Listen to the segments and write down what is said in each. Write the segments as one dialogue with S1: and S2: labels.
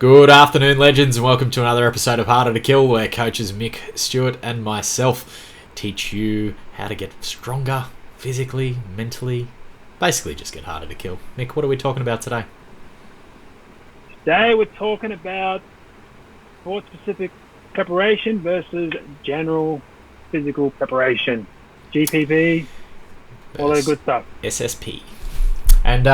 S1: Good afternoon, legends, and welcome to another episode of Harder to Kill, where coaches Mick, Stuart, and myself teach you how to get stronger physically, mentally, basically just get harder to kill. Mick, what are we talking about today?
S2: Today we're talking about sport-specific preparation versus general physical preparation. GPP, all that good stuff.
S1: SSP. And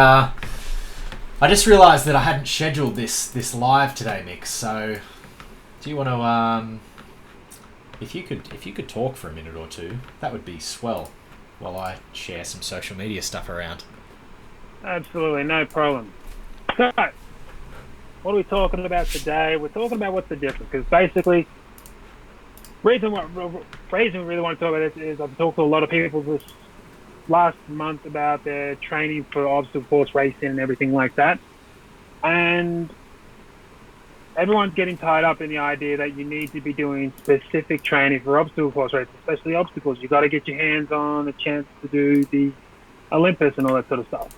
S1: I just realised that I hadn't scheduled this live today, Mick. So, do you want to, if you could talk for a minute or two, that would be swell, while I share some social media stuff around.
S2: Absolutely, no problem. So, what are we talking about today? We're talking about what's the difference, because basically, reason we really want to talk about this is I've talked to a lot of people this last month about their training for obstacle course racing and everything like that, and everyone's getting tied up in the idea that you need to be doing specific training for obstacle course racing, especially obstacles. You got to get your hands on a chance to do the Olympus and all that sort of stuff.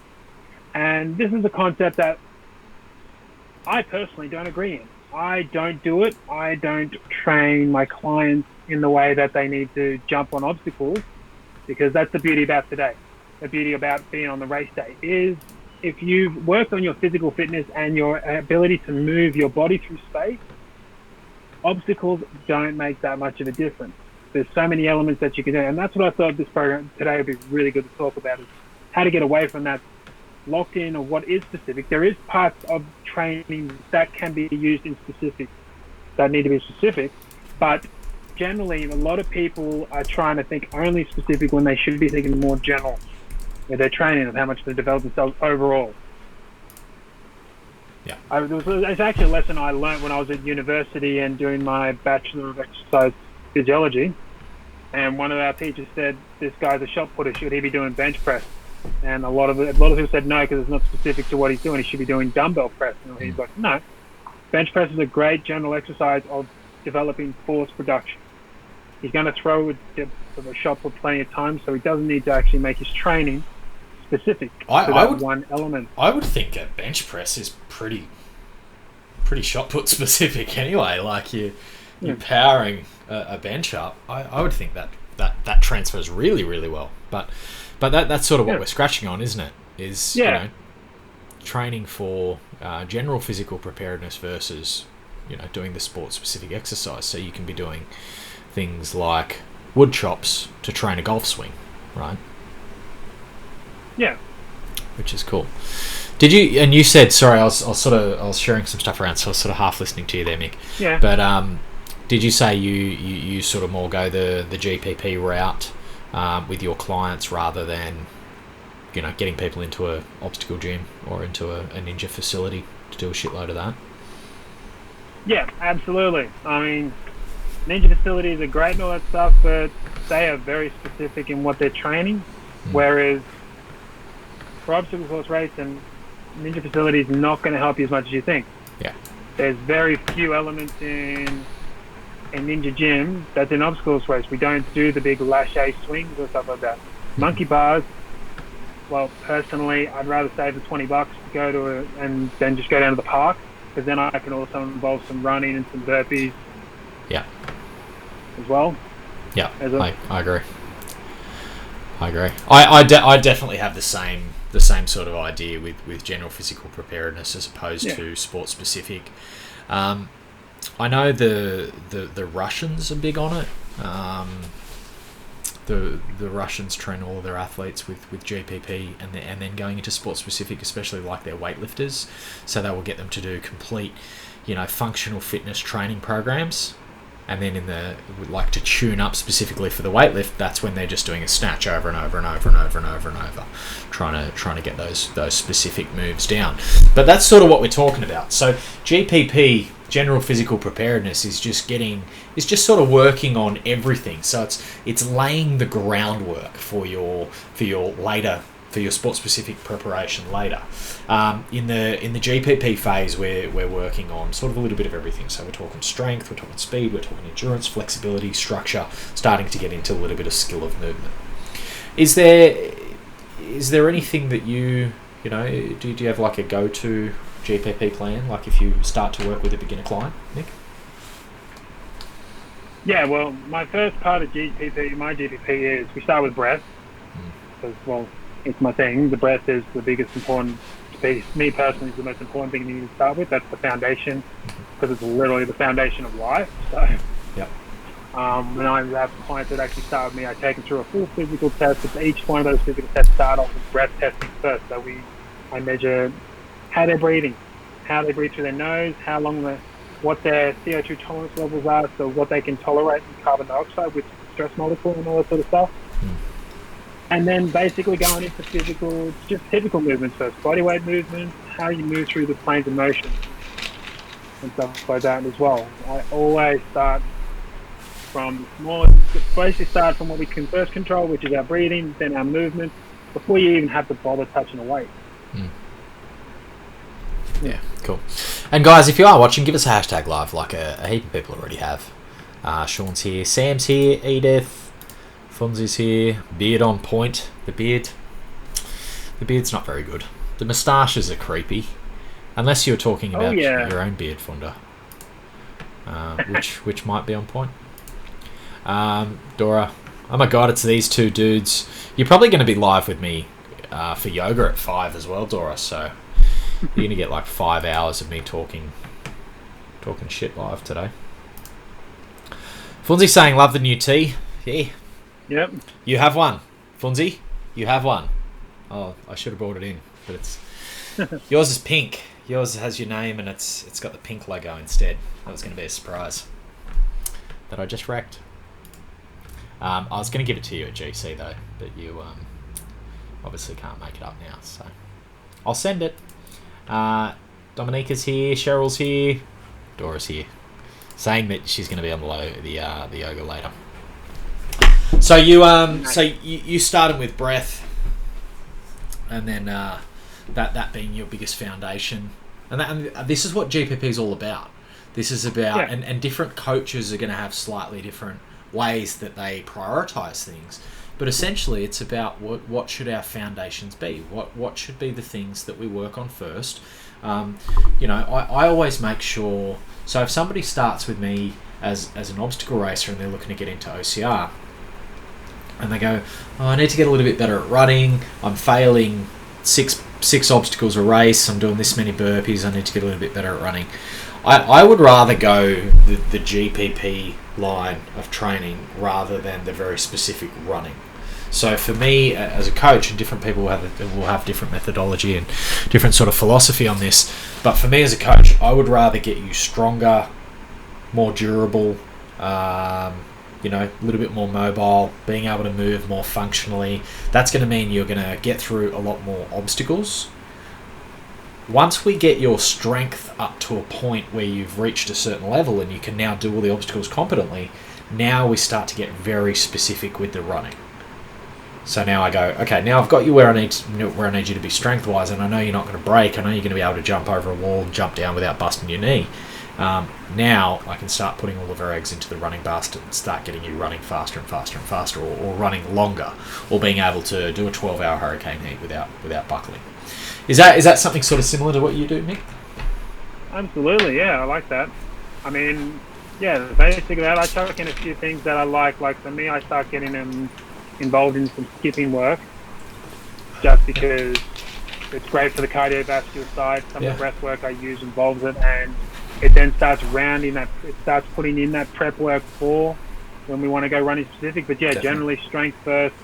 S2: And this is a concept that I personally don't agree in. I don't do it. I don't train my clients in the way that they need to jump on obstacles, because that's the beauty about today. The beauty about being on the race day is if you've worked on your physical fitness and your ability to move your body through space, obstacles don't make that much of a difference. There's so many elements that you can do, and that's what I thought this program today would be really good to talk about, is how to get away from that locked in of what is specific. There is parts of training that can be used in specific, that need to be specific, but generally a lot of people are trying to think only specific when they should be thinking more general with their training and how much they develop themselves overall.
S1: Yeah.
S2: It's actually a lesson I learned when I was at university and doing my Bachelor of Exercise Physiology, and one of our teachers said, this guy's a shot putter, should he be doing bench press? And a lot of people said no, because it's not specific to what he's doing. He should be doing dumbbell press. And he's like, no, bench press is a great general exercise of developing force production. He's going to throw a shot put plenty of times, so he doesn't need to actually make his training specific to one element.
S1: I would think a bench press is pretty shot put specific anyway. Like you're powering a bench up. I would think that transfers really, really well. But that's sort of what we're scratching on, isn't it? You know, training for general physical preparedness versus, you know, doing the sport-specific exercise. So you can be doing things like wood chops to train a golf swing, right?
S2: Yeah.
S1: Which is cool. Did you? And you said, sorry, I was sharing some stuff around, so I was sort of half listening to you there, Mick.
S2: Yeah.
S1: But did you say you sort of more go the GPP route with your clients rather than, you know, getting people into a obstacle gym or into a ninja facility to do a shitload of that?
S2: Yeah, absolutely. I mean, ninja facilities are great and all that stuff, but they are very specific in what they're training, whereas for obstacle course racing, ninja facility is not going to help you as much as you think.
S1: Yeah.
S2: There's very few elements in a ninja gym that's an obstacles race. We don't do the big lache swings or stuff like that. Monkey bars, well, personally, I'd rather save the $20 to go to and then just go down to the park, because then I can also involve some running and some burpees.
S1: Yeah.
S2: As well.
S1: Yeah, I agree. I definitely have the same sort of idea with general physical preparedness as opposed to sport specific. I know the Russians are big on it. The Russians train all of their athletes with GPP and then going into sport specific, especially like their weightlifters, so that will get them to do complete, you know, functional fitness training programs. And then like to tune up specifically for the weightlift, that's when they're just doing a snatch over and over and over and over and over and over, trying to get those specific moves down. But that's sort of what we're talking about. So GPP, general physical preparedness, is just sort of working on everything. So it's laying the groundwork for your later, for your sport specific preparation later. In the GPP phase, we're working on sort of a little bit of everything. So we're talking strength, we're talking speed, we're talking endurance, flexibility, structure, starting to get into a little bit of skill of movement. Is there anything that you know, do you have like a go-to GPP plan? Like if you start to work with a beginner client, Mick?
S2: Yeah, well, my first part of my GPP is we start with breath. Because, well, it's my thing. The breath is the biggest important piece. Me personally, is the most important thing you need to start with. That's the foundation, because it's literally the foundation of life. So,
S1: Yep.
S2: when I have clients that actually start with me, I take them through a full physical test. But each one of those physical tests start off with breath testing first. So I measure how they're breathing, how they breathe through their nose, what their CO2 tolerance levels are, so what they can tolerate in carbon dioxide, which is the stress molecule and all that sort of stuff. And then basically going into just typical movements first, body weight movements, how you move through the planes of motion and stuff like that as well. I always start from basically start from what we can first control, which is our breathing, then our movement, before you even have to bother touching a weight.
S1: Yeah, cool. And guys, if you are watching, give us a hashtag live, like a heap of people already have. Sean's here, Sam's here, Edith, Fonzie's here, beard on point. The beard's not very good. The moustaches are creepy, unless you're talking about your own beard, Fonda, which might be on point. Dora, oh my god, it's these two dudes. You're probably going to be live with me for yoga at 5 as well, Dora, so you're going to get like 5 hours of me talking shit live today. Funzi saying, love the new tee. Yeah.
S2: Yep.
S1: You have one. Funzi, you have one. Oh, I should have brought it in, but it's yours is pink. Yours has your name and it's got the pink logo instead. That was going to be a surprise that I just wrecked. I was going to give it to you at GC though, but you obviously can't make it up now, so I'll send it. Dominica's here, Cheryl's here, Dora's here, saying that she's going to be on the yoga later. So you started with breath, and then that being your biggest foundation, and this is what GPP is all about. This is about, and different coaches are going to have slightly different ways that they prioritize things. But essentially, it's about what should our foundations be? What should be the things that we work on first? I always make sure. So if somebody starts with me as an obstacle racer and they're looking to get into OCR, and they go, oh, I need to get a little bit better at running. I'm failing six obstacles a race. I'm doing this many burpees. I need to get a little bit better at running. I would rather go the GPP line of training rather than the very specific running. So for me as a coach, and different people will have different methodology and different sort of philosophy on this, but for me as a coach, I would rather get you stronger, more durable, a little bit more mobile, being able to move more functionally. That's going to mean you're going to get through a lot more obstacles. Once we get your strength up to a point where you've reached a certain level and you can now do all the obstacles competently, now we start to get very specific with the running. So now I go, okay, now I've got you where I need you to be strength-wise, and I know you're not going to break. I know you're going to be able to jump over a wall and jump down without busting your knee. Now I can start putting all of our eggs into the running basket and start getting you running faster and faster and faster, or running longer, or being able to do a 12-hour hurricane heat without buckling. Is that something sort of similar to what you do, Mick?
S2: Absolutely, yeah, I like that. I mean, yeah, basically that. I chuck in a few things that I like. Like for me, I start getting them involved in some skipping work, just because it's great for the cardiovascular side. Some of the breath work I use involves it, and it then starts putting in that prep work for when we want to go running specific. But yeah, generally strength first,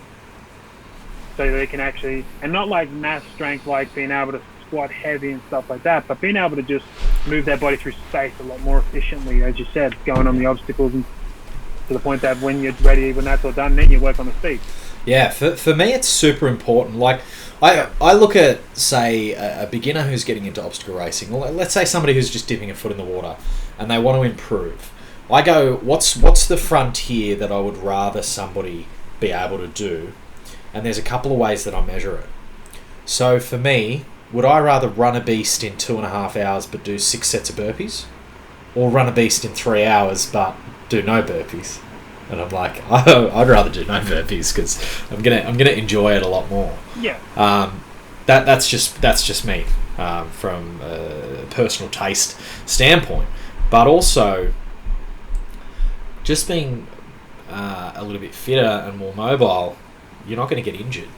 S2: so they can actually, and not like mass strength, like being able to squat heavy and stuff like that, but being able to just move their body through space a lot more efficiently, as you said, going on the obstacles, and to the point that when you're ready, when that's all done, then you work on the speed.
S1: Yeah, for me it's super important. Like I look at, say, a beginner who's getting into obstacle racing, or let's say somebody who's just dipping a foot in the water and they want to improve. I go, what's the frontier that I would rather somebody be able to do? And there's a couple of ways that I measure it. So for me, would I rather run a beast in 2.5 hours but do 6 sets of burpees, or run a beast in 3 hours but do no burpees? And I'm like, I'd rather do no burpees because I'm gonna enjoy it a lot more.
S2: Yeah.
S1: That's just me. from a personal taste standpoint, but also just being a little bit fitter and more mobile, you're not going to get injured.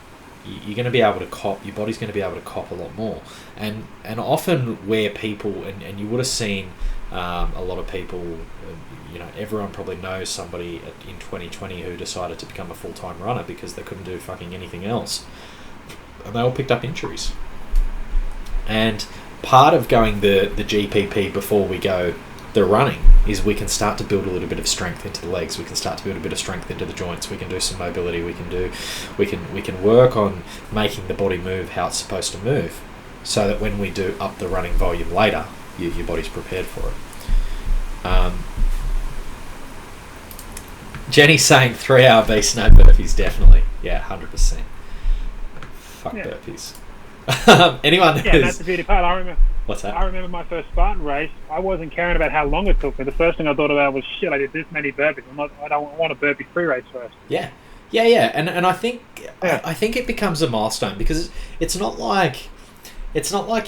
S1: You're going to be able to cop. Your body's going to be able to cop a lot more. And often where people, and you would have seen a lot of people, everyone probably knows somebody in 2020 who decided to become a full-time runner because they couldn't do fucking anything else, and they all picked up injuries. And part of going the GPP before we go the running is we can start to build a little bit of strength into the legs. We can start to build a bit of strength into the joints. We can do some mobility. We can work on making the body move how it's supposed to move, so that when we do up the running volume later, your body's prepared for it. Jenny's saying 3 hour beast, no burpees, definitely. Yeah, 100%. Fuck yeah. Burpees. Anyone who's...
S2: Yeah, that's the beauty part. I remember.
S1: What's that?
S2: I remember my first Spartan race. I wasn't caring about how long it took me. The first thing I thought about was, shit, I did this many burpees. I don't want a burpee free race first.
S1: Yeah. And I think it becomes a milestone, because it's not like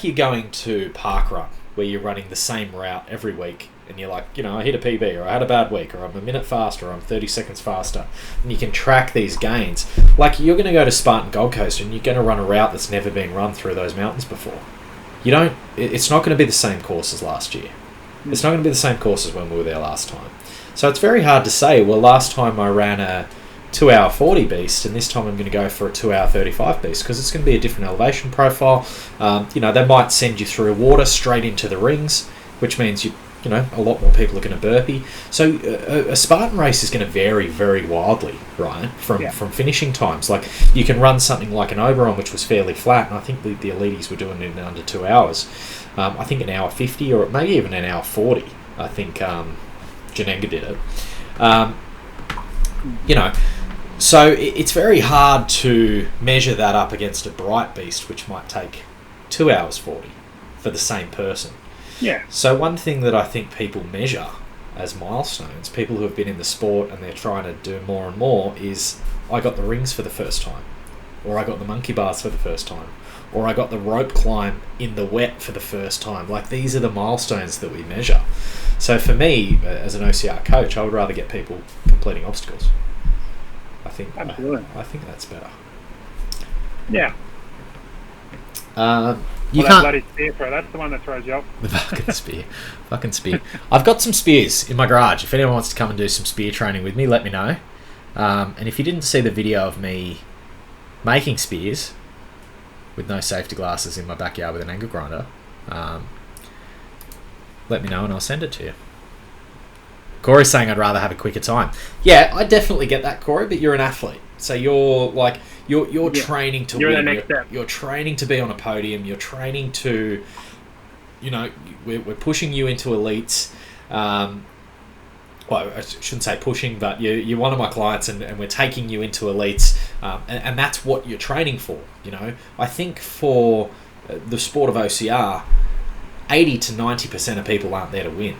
S1: you're going to park run where you're running the same route every week and you're like, I hit a PB, or I had a bad week, or I'm a minute faster, or I'm 30 seconds faster, and you can track these gains. Like, you're going to go to Spartan Gold Coast and you're going to run a route that's never been run through those mountains before. It's not going to be the same course as last year. It's not going to be the same course as when we were there last time. So it's very hard to say, well, last time I ran a 2 hour 40 beast and this time I'm going to go for a 2 hour 35 beast, because it's going to be a different elevation profile. They might send you through water straight into the rings, which means a lot more people are going to burpee. So a Spartan race is going to vary very wildly, right, from finishing times. Like, you can run something like an Oberon, which was fairly flat, and I think the elites were doing it in under 2 hours. I think an hour 50, or maybe even an hour 40. I think Janenga did it. So it's very hard to measure that up against a Bright Beast, which might take 2 hours 40 for the same person.
S2: Yeah.
S1: So one thing that I think people measure as milestones, people who have been in the sport and they're trying to do more and more, is, I got the rings for the first time, or I got the monkey bars for the first time, or I got the rope climb in the wet for the first time. Like, these are the milestones that we measure. So for me, as an OCR coach, I would rather get people completing obstacles.
S2: Absolutely.
S1: I think that's better.
S2: Yeah.
S1: You
S2: that
S1: can't...
S2: bloody spear throw, that's the one that throws you up.
S1: The fucking spear. I've got some spears in my garage. If anyone wants to come and do some spear training with me, let me know. And if you didn't see the video of me making spears with no safety glasses in my backyard with an angle grinder, let me know and I'll send it to you. Corey's saying I'd rather have a quicker time. Yeah, I definitely get that, Corey, but you're an athlete. So you're training to win. You're training to be on a podium. You're training to, we're pushing you into elites. Well, I shouldn't say pushing, but you're one of my clients, and we're taking you into elites, and that's what you're training for. I think for the sport of OCR, 80 to 90% of people aren't there to win.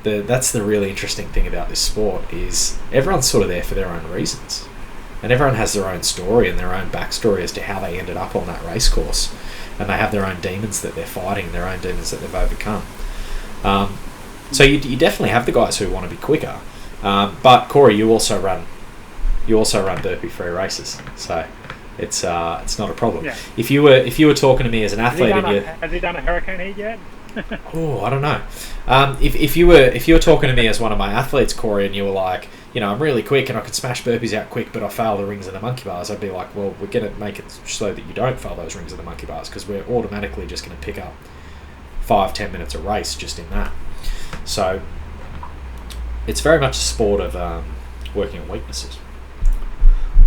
S1: That's the really interesting thing about this sport, is everyone's sort of there for their own reasons. And everyone has their own story and their own backstory as to how they ended up on that race course. And they have their own demons that they're fighting, their own demons that they've overcome. So you definitely have the guys who want to be quicker. But Corey, you also run burpee free races. So it's not a problem. Yeah. If you were talking to me as an athlete,
S2: has he done a hurricane heat yet?
S1: Oh, I don't know. If you were talking to me as one of my athletes, Corey, and you were like, I'm really quick and I can smash burpees out quick, but I fail the rings and the monkey bars, I'd be like, well, we're going to make it so that you don't fail those rings and the monkey bars, because we're automatically just going to pick up 5-10 minutes a race just in that. So it's very much a sport of working on weaknesses.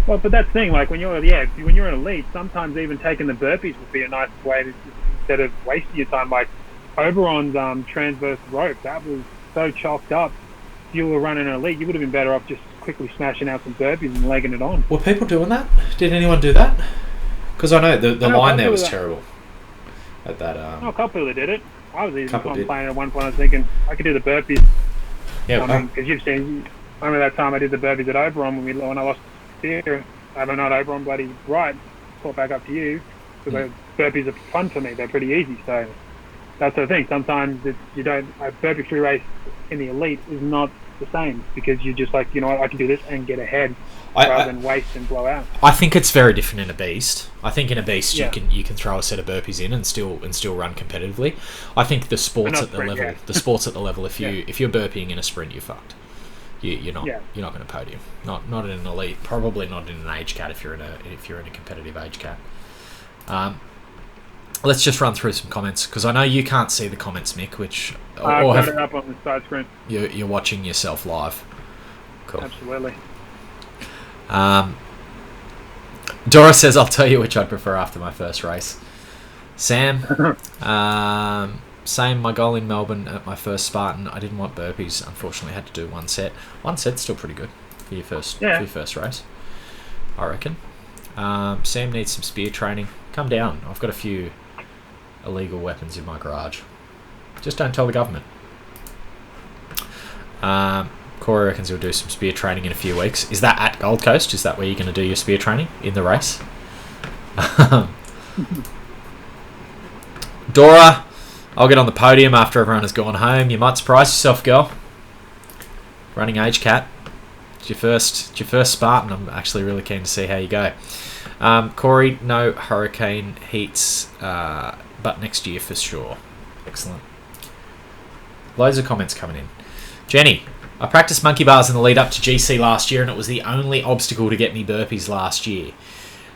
S2: Well, but that's the thing, like when you're an elite, sometimes even taking the burpees would be a nice way to, instead of wasting your time. Like Oberon's transverse rope, that was so chalked up. If you were running an elite, you would have been better off just quickly smashing out some burpees and legging it on.
S1: Were people doing that? Did anyone do that? Because I know the line there was terrible. At that.
S2: A couple people did it. I was even playing at one point. I was thinking I could do the burpees.
S1: Yeah,
S2: because you've seen. I remember that time I did the burpees at Oberon when I lost the steer. I don't know, Oberon bloody right. Caught back up to you. because burpees are fun for me. They're pretty easy. So that's the thing. Sometimes you don't a burpee free race in the elite is not the same because you're just like, you know what, I can do this and get ahead rather than waste and blow out.
S1: I think it's very different in a beast. I think in a beast
S2: Yeah.
S1: you can throw a set of burpees in and still run competitively. I think the sports at the
S2: sprint,
S1: level
S2: yeah.
S1: the sports at the level if
S2: Yeah.
S1: you're burping in a sprint, you're fucked. You're not going to podium. Not in an elite. Probably not in an age cat if you're in a competitive age cat. Let's just run through some comments because I know you can't see the comments, Mick. Which
S2: I've got it up on the side screen.
S1: You're watching yourself live. Cool.
S2: Absolutely.
S1: Dora says, "I'll tell you which I'd prefer after my first race." Sam, same. My goal in Melbourne at my first Spartan, I didn't want burpees. Unfortunately, I had to do one set. One set's still pretty good for your first race, I reckon. Sam needs some spear training. Come down. I've got a few illegal weapons in my garage. Just don't tell the government. Corey reckons he'll do some spear training in a few weeks. Is that at Gold Coast? Is that where you're going to do your spear training in the race? Dora, I'll get on the podium after everyone has gone home. You might surprise yourself, girl. Running age cat. It's your first Spartan. I'm actually really keen to see how you go. Corey, no hurricane heats, but next year for sure. Excellent. Loads of comments coming in. Jenny, I practiced monkey bars in the lead up to GC last year and it was the only obstacle to get me burpees last year.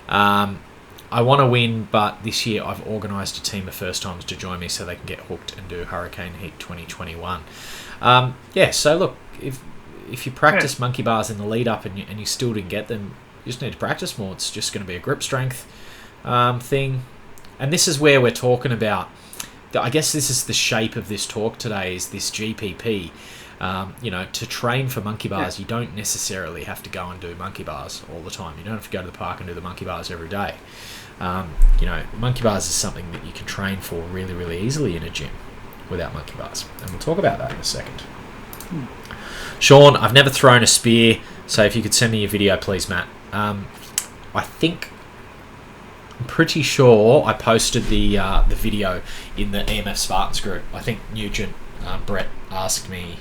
S1: I want to win, but this year I've organised a team of first timers to join me so they can get hooked and do Hurricane Heat 2021. So look, if you practice monkey bars in the lead up and you still didn't get them, you just need to practice more. It's just going to be a grip strength thing. And this is where we're talking about, I guess this is the shape of this talk today, is this GPP. To train for monkey bars, you don't necessarily have to go and do monkey bars all the time. You don't have to go to the park and do the monkey bars every day. Monkey bars is something that you can train for really, really easily in a gym without monkey bars. And we'll talk about that in a second. Sean, I've never thrown a spear, so if you could send me your video, please, Matt. I'm pretty sure I posted the video in the EMF Spartans group. I think Nugent, Brett asked me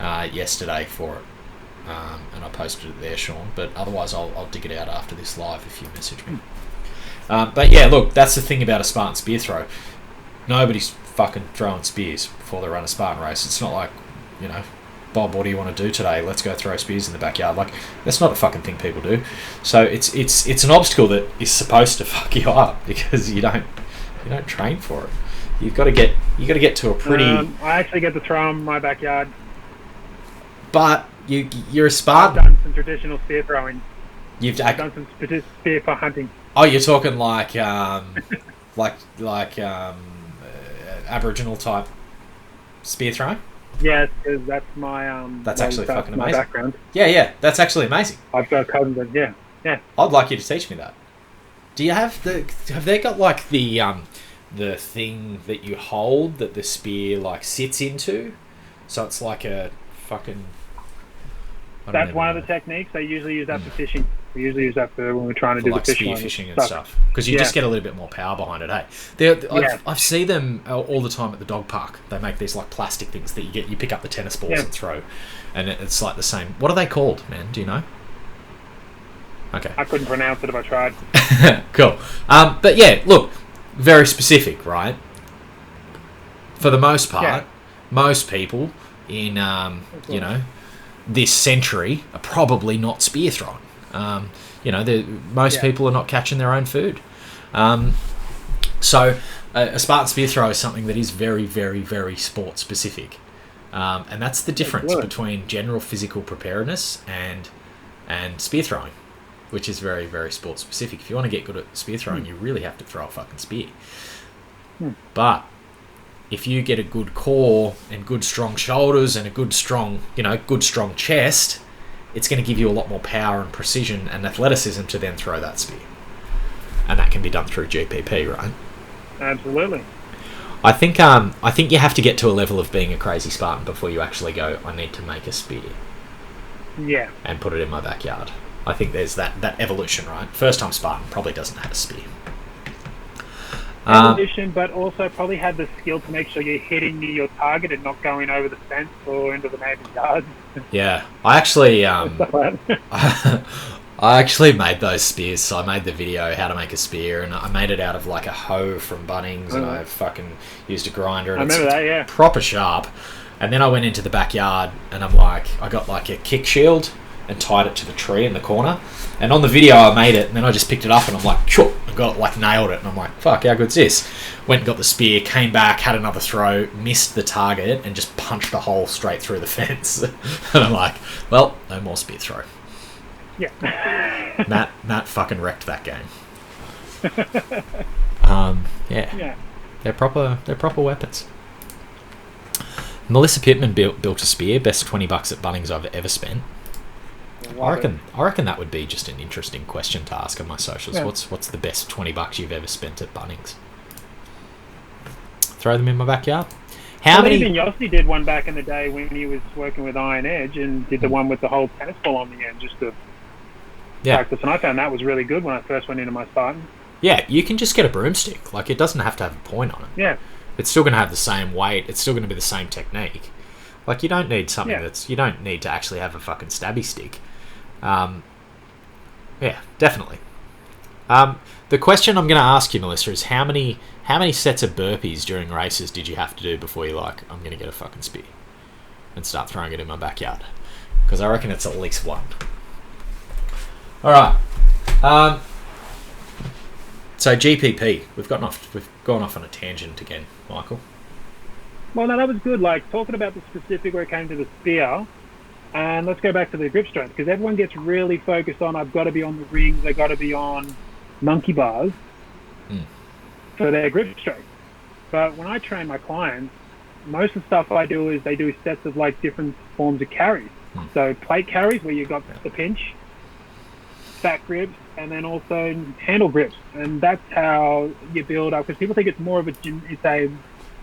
S1: yesterday for it, and I posted it there, Sean. But otherwise, I'll dig it out after this live if you message me. But yeah, look, that's the thing about a Spartan spear throw. Nobody's fucking throwing spears before they run a Spartan race. It's not like, Bob, what do you want to do today? Let's go throw spears in the backyard. Like, that's not a fucking thing people do. So it's an obstacle that is supposed to fuck you up because you don't train for it. You got to get to a pretty.
S2: I actually get to throw in my backyard.
S1: But you're a Spartan.
S2: I've done some traditional spear throwing.
S1: I've
S2: done some spear for hunting.
S1: Oh, you're talking like Aboriginal type spear throwing?
S2: Yes, because that's my
S1: That's actually fucking amazing.
S2: Background.
S1: Yeah, that's actually amazing.
S2: I've got cousins that yeah.
S1: I'd like you to teach me that. Do you have they got like the thing that you hold that the spear like sits into? So it's like a fucking.
S2: That's one of the techniques. They usually use that for fishing. We usually use that for when we're trying to do
S1: like
S2: the
S1: spear fishing and stuff. Because you just get a little bit more power behind it, hey? I see them all the time at the dog park. They make these like plastic things that you pick up the tennis balls and throw. And it's like the same. What are they called, man? Do you know? Okay.
S2: I couldn't pronounce it if I tried.
S1: Cool. But yeah, look, very specific, right? For the most part, most people in, this century are probably not spear throwing. Most people are not catching their own food. So a Spartan spear throw is something that is very, very, very sport specific. And that's the difference between general physical preparedness and spear throwing, which is very, very sport specific. If you want to get good at spear throwing, you really have to throw a fucking spear. But if you get a good core and good strong shoulders and a good strong chest, it's going to give you a lot more power and precision and athleticism to then throw that spear. And that can be done through GPP, right?
S2: Absolutely.
S1: I think you have to get to a level of being a crazy Spartan before you actually go, I need to make a spear.
S2: Yeah.
S1: And put it in my backyard. I think there's that evolution, right? First time Spartan probably doesn't have a spear.
S2: Evolution, but also probably had the skill to make sure you're hitting near your target and not going over the fence or into the neighbour's yard.
S1: Yeah, I actually I actually made those spears. So I made the video how to make a spear, and I made it out of like a hoe from Bunnings, and I fucking used a grinder. And
S2: I remember that, yeah.
S1: Proper sharp. And then I went into the backyard, and I got like a kick shield and tied it to the tree in the corner. And on the video I made it, and then I just picked it up and I'm like, chop, I got it, like nailed it, and I'm like, fuck, how good's this? Went and got the spear, came back, had another throw, missed the target, and just punched a hole straight through the fence. And I'm like, well, no more spear throw.
S2: Yeah.
S1: Matt fucking wrecked that game. Yeah. They're proper weapons. Melissa Pittman built a spear, best $20 at Bunnings I've ever spent. I reckon that would be just an interesting question to ask on my socials. Yeah. What's the best $20 you've ever spent at Bunnings? Throw them in my backyard.
S2: Even Yossi did one back in the day when he was working with Iron Edge and did the one with the whole tennis ball on the end just to practice. And I found that was really good when I first went into my Spartan. Yeah,
S1: you can just get a broomstick. Like, it doesn't have to have a point on it.
S2: Yeah.
S1: It's still going to have the same weight. It's still going to be the same technique. Like, you don't need something you don't need to actually have a fucking stabby stick. Yeah, definitely. The question I'm going to ask you, Melissa, is how many sets of burpees during races did you have to do before you're like, I'm going to get a fucking spear and start throwing it in my backyard? Because I reckon it's at least one. All right. So GPP, we've gone off on a tangent again, Michael.
S2: Well, no, that was good. Like, talking about the specific where it came to the spear, and let's go back to the grip strength, because everyone gets really focused on, I've got to be on the rings, I've got to be on monkey bars for their grip strength. But when I train my clients, most of the stuff I do is they do sets of like different forms of carries. So plate carries where you've got the pinch, back grips, and then also handle grips. And that's how you build up, because people think it's more of a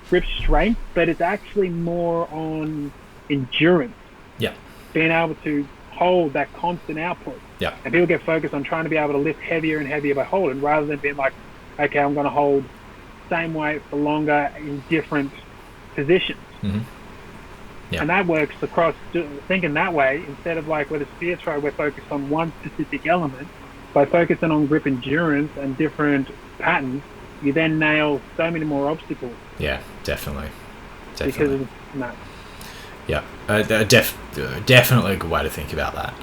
S2: grip strength, but it's actually more on endurance.
S1: Yeah.
S2: Being able to hold that constant output.
S1: Yeah.
S2: And people get focused on trying to be able to lift heavier and heavier by holding, rather than being like, okay, I'm going to hold same weight for longer in different positions.
S1: Mm-hmm. Yeah.
S2: And that works across thinking that way, instead of like with a spear throw, we're focused on one specific element. By focusing on grip endurance and different patterns, you then nail so many more obstacles.
S1: Yeah, definitely.
S2: Because no.
S1: Yeah, definitely a good way to think about that.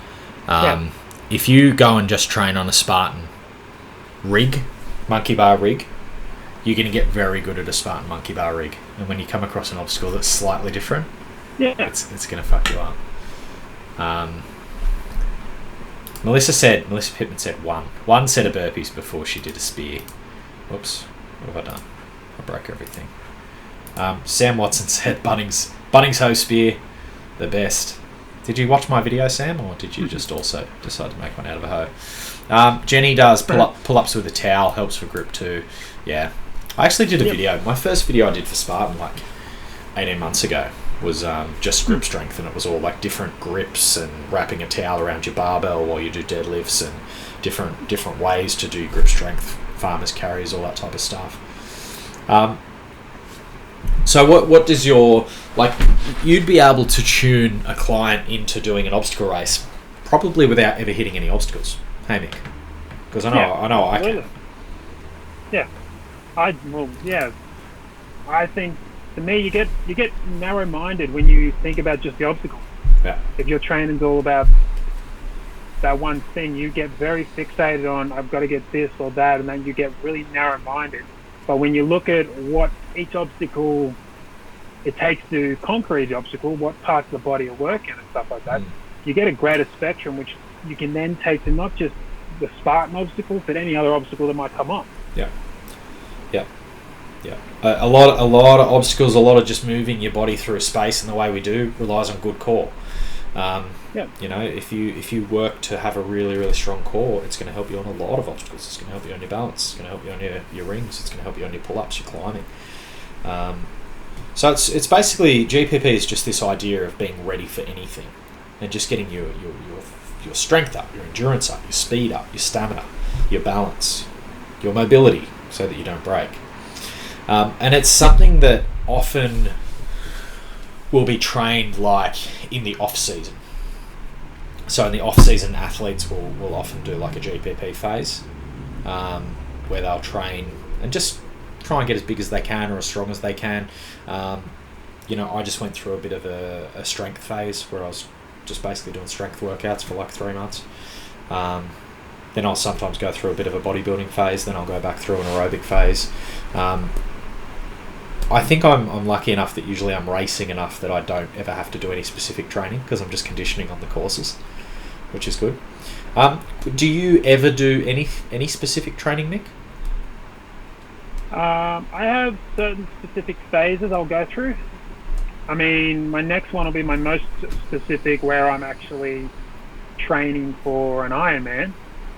S1: If you go and just train on a Spartan monkey bar rig, you're going to get very good at a Spartan monkey bar rig. And when you come across an obstacle that's slightly different, it's going to fuck you up. Melissa Pittman said one set of burpees before she did a spear. Whoops, what have I done? I broke everything. Sam Watson said Bunnings hoe spear, the best. Did you watch my video, Sam, or did you just also decide to make one out of a hoe? Jenny does pull-ups with a towel, helps for grip too. Yeah, I actually did a video. My first video I did for Spartan like 18 months ago was just grip strength, and it was all like different grips and wrapping a towel around your barbell while you do deadlifts and different ways to do grip strength, farmers carries, all that type of stuff. So what does your, like, you'd be able to tune a client into doing an obstacle race probably without ever hitting any obstacles, hey Mick? Because I know I can.
S2: Yeah, I think, to me, you get narrow-minded when you think about just the obstacle.
S1: Yeah.
S2: If your training's all about that one thing, you get very fixated on, I've got to get this or that, and then you get really narrow-minded. But when you look at what each obstacle it takes to conquer each obstacle, what parts of the body are working and stuff like that, you get a greater spectrum, which you can then take to not just the Spartan obstacles, but any other obstacle that might come up.
S1: Yeah. A lot of obstacles, a lot of just moving your body through space in the way we do relies on good core. You know, if you work to have a really, really strong core, it's going to help you on a lot of obstacles. It's going to help you on your balance. It's going to help you on your rings. It's going to help you on your pull-ups, your climbing. So it's basically, GPP is just this idea of being ready for anything and just getting your strength up, your endurance up, your speed up, your stamina, your balance, your mobility, so that you don't break. And it's something that often will be trained like in the off season. So in the off season, athletes will often do like a GPP phase, where they'll train and just try and get as big as they can or as strong as they can. I just went through a bit of a strength phase where I was just basically doing strength workouts for like 3 months. Then I'll sometimes go through a bit of a bodybuilding phase. Then I'll go back through an aerobic phase. I think I'm lucky enough that usually I'm racing enough that I don't ever have to do any specific training because I'm just conditioning on the courses, which is good. Do you ever do any specific training, Mick?
S2: I have certain specific phases I'll go through. I mean, my next one will be my most specific, where I'm actually training for an Ironman.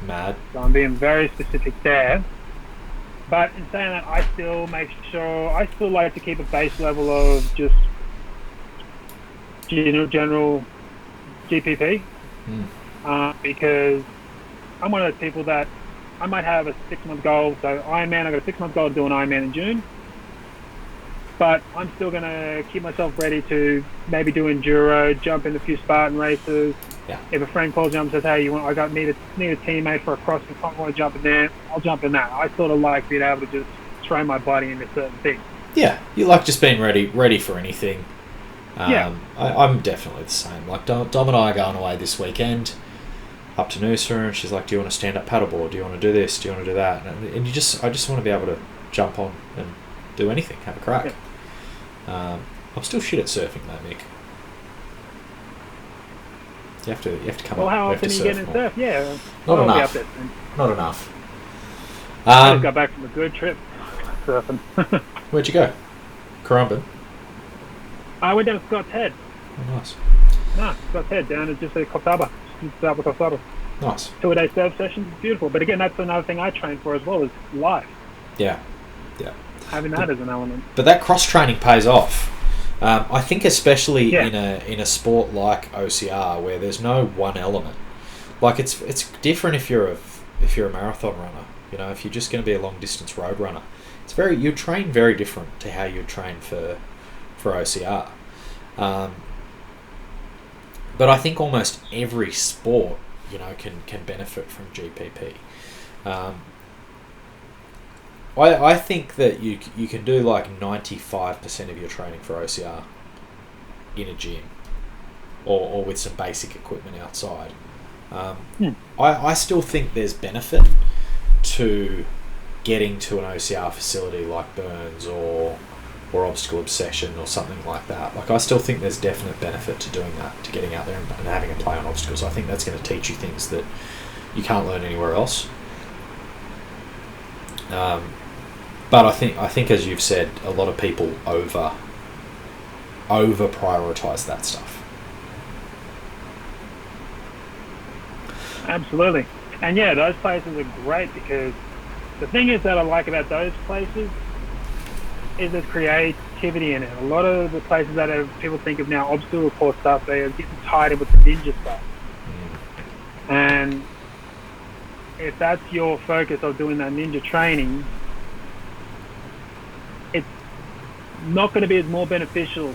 S1: Mad.
S2: So I'm being very specific there. But in saying that, I still like to keep a base level of just general GPP. Because I'm one of those people that I might have a 6-month goal. So Ironman, I've got a 6-month goal to do an Ironman in June. But I'm still going to keep myself ready to maybe do enduro, jump in a few Spartan races.
S1: Yeah.
S2: If a friend calls you up and says, "Hey, need a teammate for a crossfit, I want to jump in there," I'll jump in that. I sort of like being able to just throw my body into certain things.
S1: Yeah, you like just being ready for anything.
S2: Yeah.
S1: I'm definitely the same. Like Dom and I are going away this weekend up to Noosa, and she's like, "Do you want to stand up paddleboard? Do you want to do this? Do you want to do that?" And I just want to be able to jump on and do anything, have a crack. Yeah. I'm still shit at surfing though, Mick. You have to come up.
S2: Well, how often are you getting in surf? Yeah.
S1: Not enough.
S2: Be up there soon.
S1: Not enough.
S2: I just got back from a good trip surfing.
S1: Where'd you go? Currumbin?
S2: I went down to Scott's Head.
S1: Oh, nice.
S2: No, Scott's Head, down at just at Coxsabba. Just south of Coxsabba.
S1: Nice.
S2: 2-a-day surf sessions. It's beautiful. But again, that's another thing I train for as well, is life.
S1: Yeah.
S2: Having that as an element.
S1: But that cross training pays off. I think especially in a sport like OCR where there's no one element. Like it's different if you're a marathon runner. If you're just going to be a long distance road runner, you train very different to how you train for OCR. But I think almost every sport can benefit from GPP. I think that you can do like 95% of your training for OCR in a gym or with some basic equipment outside. I still think there's benefit to getting to an OCR facility like Burns or Obstacle Obsession or something like that. Like, I still think there's definite benefit to doing that, to getting out there and having a play on obstacles. I think that's going to teach you things that you can't learn anywhere else. But I think as you've said, a lot of people over prioritize that stuff.
S2: Absolutely. And yeah, those places are great because the thing is that I like about those places is there's creativity in it. A lot of the places that people think of now obstacle course stuff, they are getting tied in with the ninja stuff. And if that's your focus of doing that ninja training, it's not going to be as more beneficial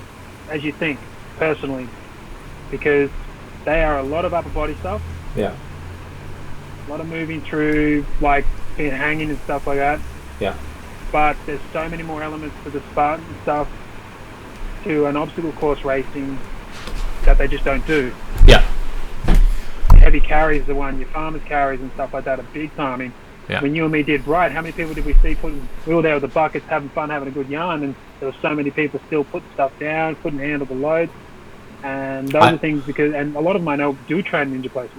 S2: as you think, personally, because they are a lot of upper body stuff.
S1: Yeah.
S2: A lot of moving through, like being hanging and stuff like that.
S1: Yeah.
S2: But there's so many more elements to the Spartan stuff, to an obstacle course racing, that they just don't do.
S1: Yeah.
S2: Heavy carries, the one, your farmers carries and stuff like that are big time. I mean, when you and me did right, how many people did we see we were there with the buckets having fun, having a good yarn, and there were so many people still putting stuff down, couldn't handle the load. And those are things and a lot of them I know do train ninja places.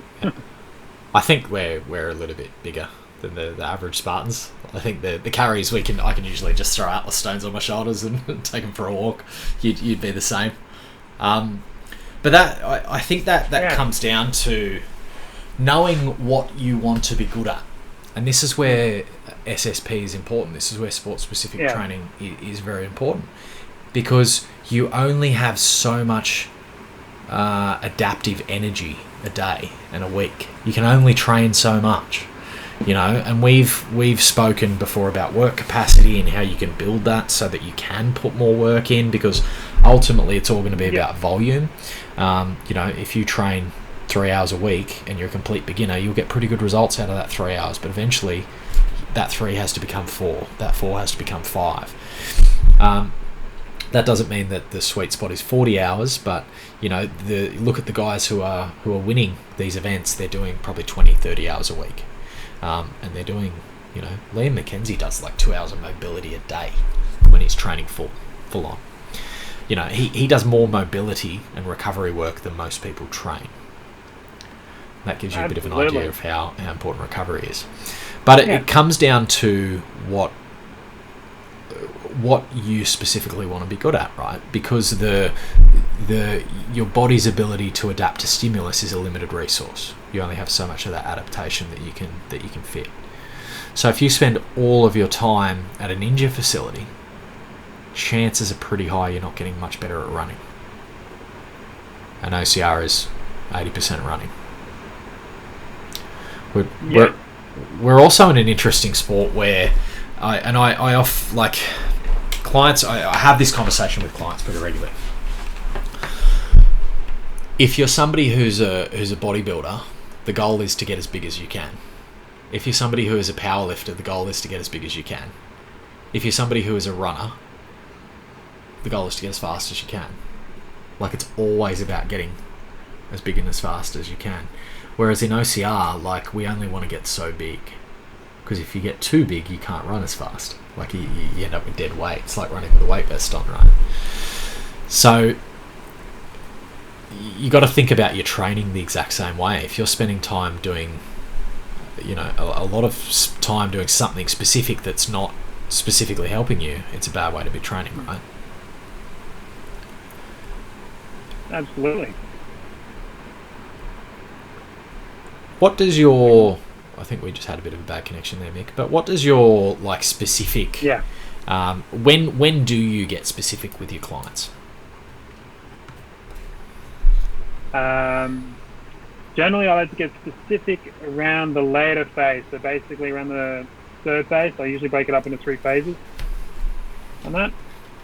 S1: I think we're a little bit bigger than the average Spartans. I think the carries I can usually just throw Atlas stones on my shoulders and take them for a walk. You'd be the same. But that I think that comes down to knowing what you want to be good at, and this is where SSP is important. This is where sport-specific training is very important, because you only have so much adaptive energy a day and a week. You can only train so much. And we've spoken before about work capacity and how you can build that so that you can put more work in, because ultimately it's all going to be about volume. If you train 3 hours a week and you're a complete beginner, you'll get pretty good results out of that 3 hours, but eventually that 3 has to become 4, that 4 has to become 5. That doesn't mean that the sweet spot is 40 hours, but look at the guys who are winning these events. They're doing probably 20-30 hours a week, and they're doing, Liam McKenzie does like 2 hours of mobility a day when he's training full on. He does more mobility and recovery work than most people train. That gives you a bit of an idea of how important recovery is. But it comes down to what you specifically want to be good at, right? Because your body's ability to adapt to stimulus is a limited resource. You only have so much of that adaptation that you can fit. So if you spend all of your time at a ninja facility, chances are pretty high you're not getting much better at running. And OCR is 80% running. We're also in an interesting sport where clients, I have this conversation with clients pretty regularly. If you're somebody who's a bodybuilder, the goal is to get as big as you can. If you're somebody who is a power lifter, the goal is to get as big as you can. If you're somebody who is a runner, the goal is to get as fast as you can. Like, it's always about getting as big and as fast as you can. Whereas in OCR, we only want to get so big. Because if you get too big, you can't run as fast. You end up with dead weight. It's like running with a weight vest on, right? So you got to think about your training the exact same way. If you're spending time doing, a lot of time doing something specific that's not specifically helping you, it's a bad way to be training, right?
S2: Absolutely.
S1: What does your... I think we just had a bit of a bad connection there, Mick. But what does your specific...
S2: Yeah.
S1: When do you get specific with your clients?
S2: Generally, I like to get specific around the later phase. So basically, around the third phase, I usually break it up into 3 phases. On that,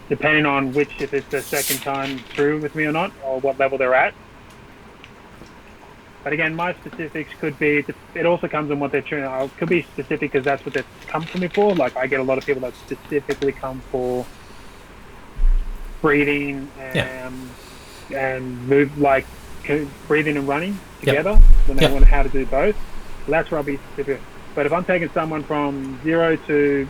S2: depending on if it's the second time through with me or not, or what level they're at. But again, my specifics could be, it also comes on what they're training. I could be specific because that's what they've come to me for. I get a lot of people that specifically come for breathing and move, breathing and running together. Then they want how to do both. So that's where I'll be specific. But if I'm taking someone from 0 to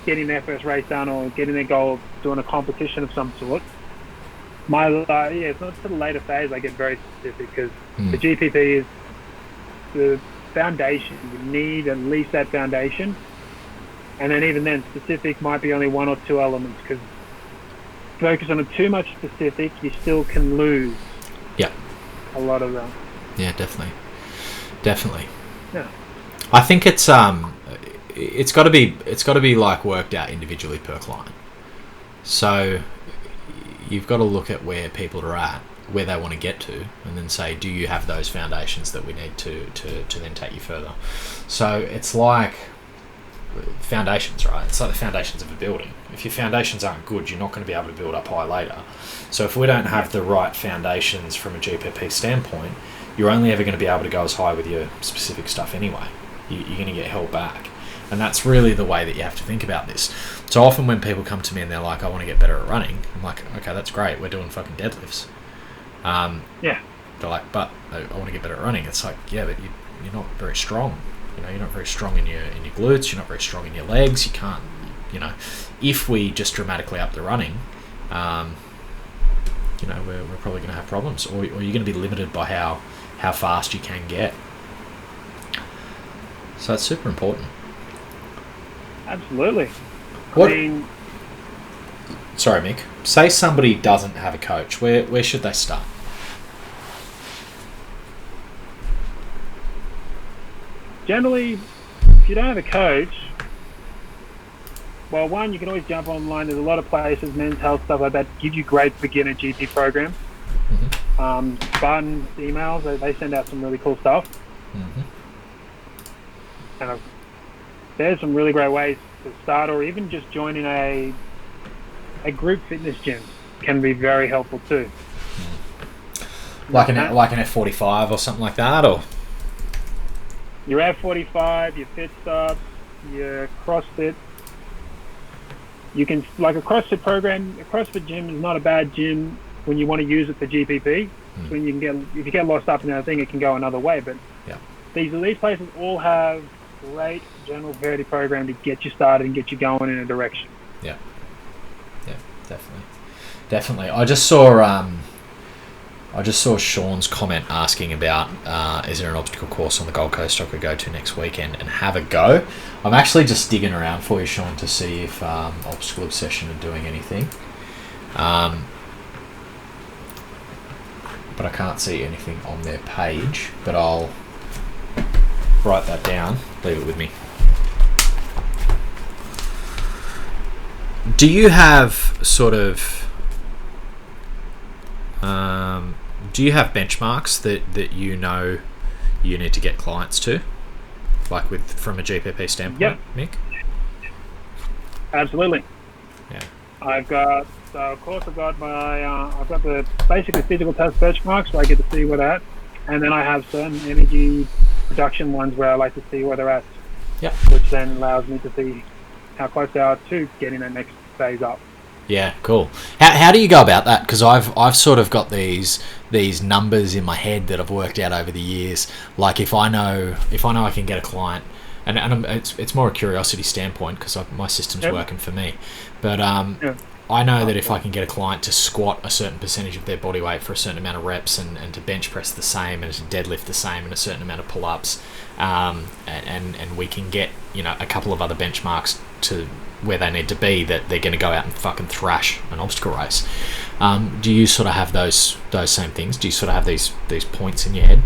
S2: getting their first race done or getting their goal of doing a competition of some sort, it's not to the later phase I get very specific, because the GPP is the foundation. You need at least that foundation, and then even then, specific might be only 1 or 2 elements, because focus on too much specific, you still can lose.
S1: Yeah.
S2: A lot of them.
S1: Yeah, definitely.
S2: Yeah.
S1: I think it's got to be worked out individually per client. So you've got to look at where people are at, where they want to get to, and then say, do you have those foundations that we need to then take you further? So it's like foundations, right? It's like the foundations of a building. If your foundations aren't good, you're not going to be able to build up high later. So if we don't have the right foundations from a GPP standpoint, you're only ever going to be able to go as high with your specific stuff anyway. You're going to get held back. And that's really the way that you have to think about this. So often when people come to me and they're like, I want to get better at running, I'm like, okay, that's great. We're doing fucking deadlifts. They're like, but I want to get better at running. It's like, yeah, but you're not very strong. You're not very strong in your glutes. You're not very strong in your legs. You can't, if we just dramatically up the running, we're probably going to have problems, or you're going to be limited by how fast you can get. So it's super important.
S2: Absolutely.
S1: Sorry, Mick. Say somebody doesn't have a coach. Where should they start?
S2: Generally, if you don't have a coach, well, one, you can always jump online. There's a lot of places, men's health, stuff like that, give you great beginner GP programs. Mm-hmm. Spartan emails, they send out some really cool stuff. Mm-hmm. And there's some really great ways to start, or even just joining a group fitness gym can be very helpful too.
S1: Like an F45 or something like that, or
S2: your F45, your Fit Stop, your CrossFit. You can, like a CrossFit program, a CrossFit gym is not a bad gym when you want to use it for GPP. So when you can get, if you get lost up in that thing, it can go another way. But these places all have great general variety program to get you started and get you going in a direction.
S1: Yeah, definitely. I just saw Sean's comment asking about is there an obstacle course on the Gold Coast I could go to next weekend and have a go. I'm actually just digging around for you, Sean, to see if Obstacle Obsession are doing anything. But I can't see anything on their page, but I'll write that down. Leave it with me. Do you have sort of do you have benchmarks that you know you need to get clients to, like from a GPP standpoint, Mick?
S2: Absolutely.
S1: Yeah.
S2: I've got the basically physical test benchmarks where I get to see where they're at, and then I have certain energy production ones where I like to see where they're at.
S1: Yep.
S2: Which then allows me to see how close they are to getting that next phase up.
S1: Yeah, cool. How do you go about that? Because I've sort of got these numbers in my head that I've worked out over the years. Like if I know I can get a client, and it's more a curiosity standpoint because my system's working for me. But I know that if I can get a client to squat a certain percentage of their body weight for a certain amount of reps and to bench press the same and to deadlift the same and a certain amount of pull-ups, and we can get a couple of other benchmarks to where they need to be, that they're going to go out and fucking thrash an obstacle race. Do you sort of have those same things? Do you sort of have these points in your head?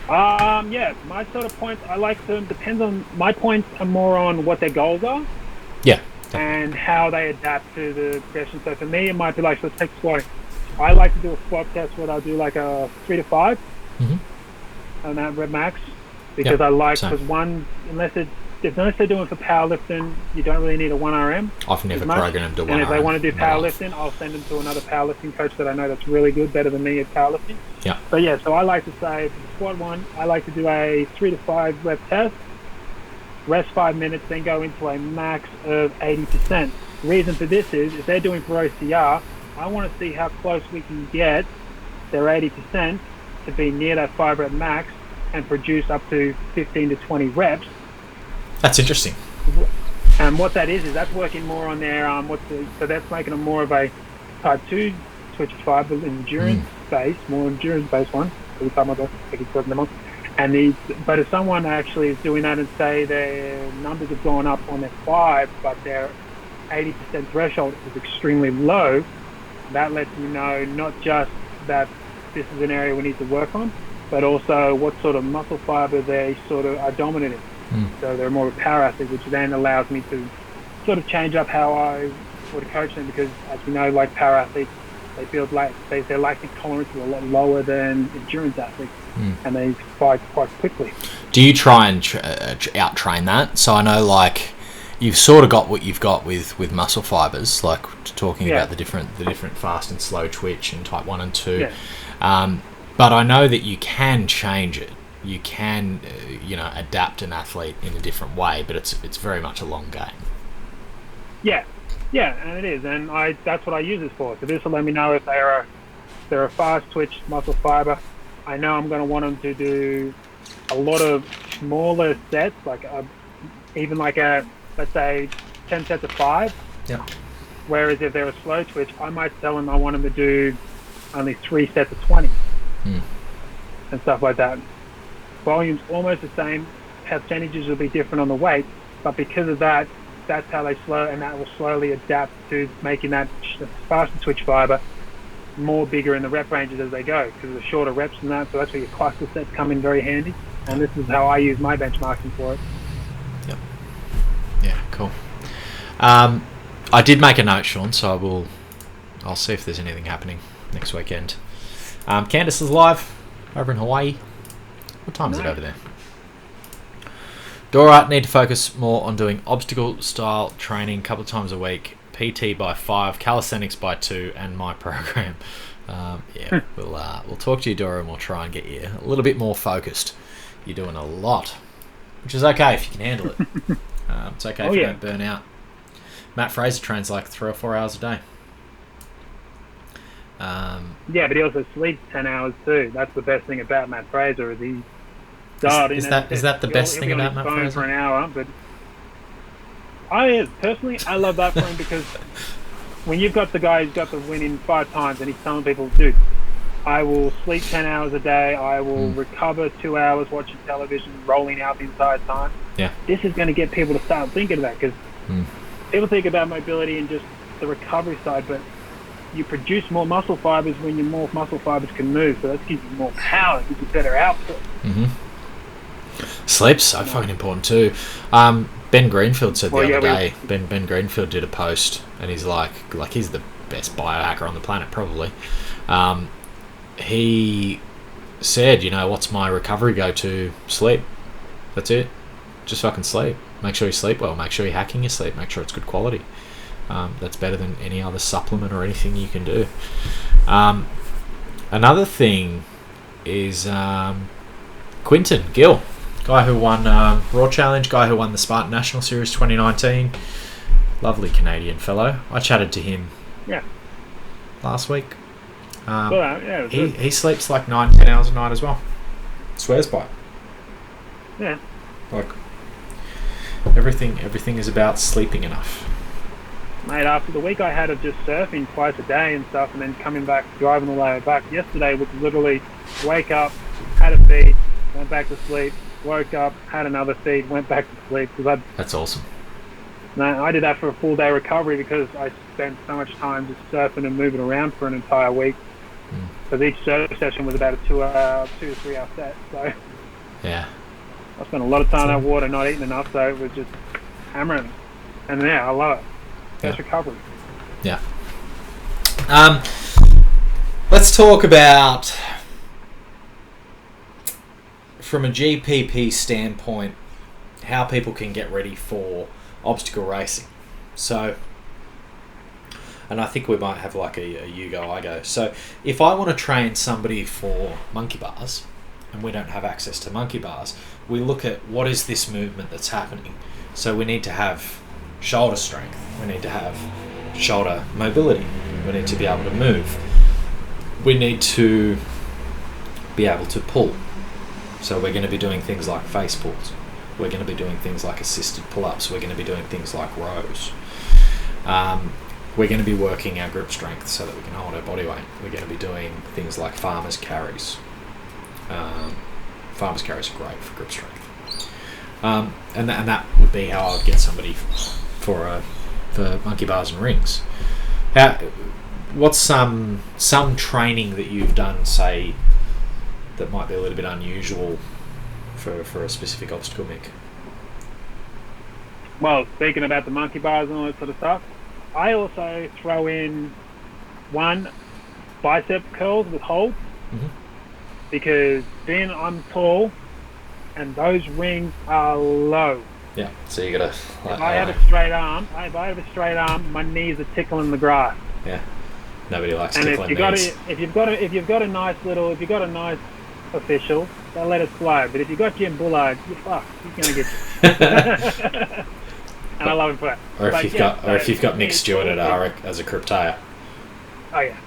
S2: My sort of points, I like them. Depends on, my points are more on what their goals are.
S1: Yeah.
S2: And how they adapt to the progression. So for me, it might be like, let's take squatting. I like to do a squat test where I'll do like a 3 to 5 on that rep max, because I like, because unless they're doing for powerlifting, you don't really need a 1 RM.
S1: I've never programmed to 1 RM.
S2: And if they want to do powerlifting, I'll send them to another powerlifting coach that I know that's really good, better than me at powerlifting.
S1: Yeah.
S2: But so I like to say for the squat one, I like to do a 3 to 5 rep test, rest 5 minutes, then go into a max of 80%. The reason for this is, if they're doing for OCR, I want to see how close we can get their 80% to be near that 5 rep max and produce up to 15 to 20 reps.
S1: That's interesting.
S2: And what that is that's working more on their so that's making them more of a type 2 switch fiber endurance base, more endurance based one. Every time I go, I keep putting them on. But if someone actually is doing that and say their numbers have gone up on their 5, but their 80% threshold is extremely low, that lets me know not just that this is an area we need to work on, but also what sort of muscle fiber they sort of are dominant in. So they're more of a power athlete, which then allows me to sort of change up how I would coach them, because as we know, like power athletes, they feel like their lactic tolerance is a lot lower than endurance athletes, and they spike quite quickly. Do
S1: you try and out-train that? So I know, like, you've sort of got what you've got with muscle fibers, like talking about the different fast and slow twitch and type 1 and 2. But I know that you can change it. You can, adapt an athlete in a different way, but it's very much a long game.
S2: Yeah, and it is, and that's what I use this for. So this will let me know if they're a fast twitch muscle fiber. I know I'm going to want them to do a lot of smaller sets, like even like let's say 10 sets of 5.
S1: Yeah. Whereas
S2: if they're a slow twitch, I might tell them I want them to do only 3 sets of 20 and stuff like that. Volume's almost the same, percentages will be different on the weight, but because of that, that's how they slow, and that will slowly adapt to making that faster twitch fiber more bigger in the rep ranges as they go, because of the shorter reps and that. So that's where your cluster sets come in very handy, and this is how I use my benchmarking for it.
S1: Yep. Yeah, cool. I did make a note, Sean, so I'll see if there's anything happening next weekend. Candice is live over in Hawaii. What time is it over there? Dora, need to focus more on doing obstacle style training a couple of times a week. PT by 5, calisthenics by 2, and my program. We'll talk to you, Dora, and we'll try and get you a little bit more focused. You're doing a lot, which is okay if you can handle it. It's okay if you don't burn out. Matt Fraser trains like 3 or 4 hours a day.
S2: But he also sleeps 10 hours too. That's the best thing about Matt Fraser is he dialed in.
S1: Is that the best thing about Matt Fraser?
S2: For an hour, but personally, I love that for him because when you've got the guy who's got the win in 5 times and he's telling people, dude, I will sleep 10 hours a day, I will recover 2 hours watching television, rolling out the entire time.
S1: Yeah.
S2: This is going to get people to start thinking of that because people think about mobility and just the recovery side, but you produce more muscle fibers when your more muscle fibers can move, so that gives you more power, gives you better output.
S1: Sleep's so fucking important too. Ben Greenfield said the other day. Ben Greenfield did a post, and he's like he's the best biohacker on the planet, probably. He said, what's my recovery go-to? Sleep. That's it. Just fucking sleep. Make sure you sleep well. Make sure you're hacking your sleep. Make sure it's good quality. That's better than any other supplement or anything you can do. Another thing is Quinton Gill, guy who won Raw Challenge, guy who won the Spartan National Series 2019. Lovely Canadian fellow. I chatted to him last week. He sleeps like 9-10 hours a night as well. Swears by it.
S2: Yeah.
S1: Like everything is about sleeping enough.
S2: Mate, after the week I had of just surfing twice a day and stuff, and then coming back, driving all the way back, yesterday was literally wake up, had a feed, went back to sleep, woke up, had another feed, went back to sleep.
S1: That's awesome.
S2: I did that for a full day recovery because I spent so much time just surfing and moving around for an entire week. Because each surf session was about a 2 to 3 hour set. So
S1: yeah,
S2: I spent a lot of time in that water, not eating enough, so it was just hammering. And I love it. Best recovery.
S1: Yeah. Let's talk about, from a GPP standpoint, how people can get ready for obstacle racing. So, and I think we might have like a you go, I go. So if I want to train somebody for monkey bars and we don't have access to monkey bars, we look at what is this movement that's happening. So we need to have shoulder strength. We need to have shoulder mobility. We need to be able to move. We need to be able to pull. So we're going to be doing things like face pulls. We're going to be doing things like assisted pull-ups. We're going to be doing things like rows. We're going to be working our grip strength so that we can hold our body weight. We're going to be doing things like farmer's carries. Farmer's carries are great for grip strength. And that would be how I would get somebody for monkey bars and rings. What's some training that you've done, say, that might be a little bit unusual for a specific obstacle, Mick?
S2: Well, speaking about the monkey bars and all that sort of stuff, I also throw in bicep curls with holds, because then I'm tall and those rings are low.
S1: Yeah, so you gotta.
S2: If I have a straight arm, my knees are tickling the grass.
S1: Yeah, nobody likes
S2: and
S1: tickling knees.
S2: If you've got a nice official, they'll let it slide. But if you've got Jim Bullard, you're fucked. He's gonna get you. And I love him for that.
S1: Or if you've got Mick Stuart at ARIC as a cryptayer.
S2: Oh yeah.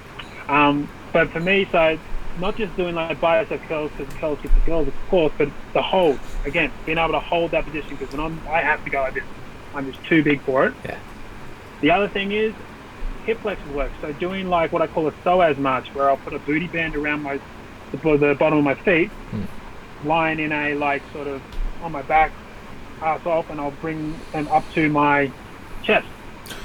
S2: But for me, so not just doing like bicep curls because curls get the girls, of course, but the hold. Again, being able to hold that position, because when I have to go like this, I'm just too big for it.
S1: Yeah.
S2: The other thing is hip flexor work. So doing like what I call a psoas march, where I'll put a booty band around the bottom of my feet, lying in a like sort of on my back, ass off, and I'll bring them up to my chest.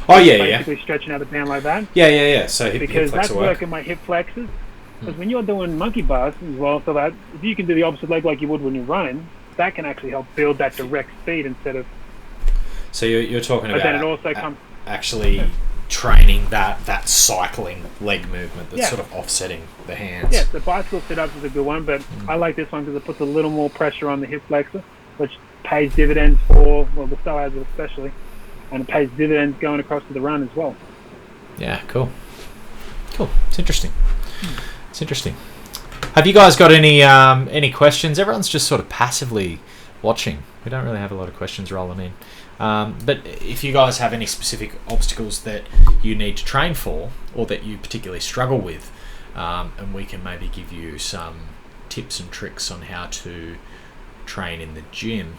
S1: Oh yeah,
S2: basically stretching out the band like that.
S1: Yeah. So
S2: because
S1: hip
S2: that's
S1: flexor work.
S2: working my hip flexors. Because when you're doing monkey bars as well, so that if you can do the opposite leg like you would when you're running, that can actually help build that direct speed instead of.
S1: So you're talking about.
S2: But then it also comes
S1: actually training that cycling leg movement that's sort of offsetting the hands.
S2: Yeah, the bicycle sit-ups is a good one, but I like this one because it puts a little more pressure on the hip flexor, which pays dividends for, well, the slow hours especially, and it pays dividends going across to the run as well.
S1: Yeah, cool. It's interesting. Have you guys got any questions? Everyone's just sort of passively watching. We don't really have a lot of questions rolling in. But if you guys have any specific obstacles that you need to train for, or that you particularly struggle with, and we can maybe give you some tips and tricks on how to train in the gym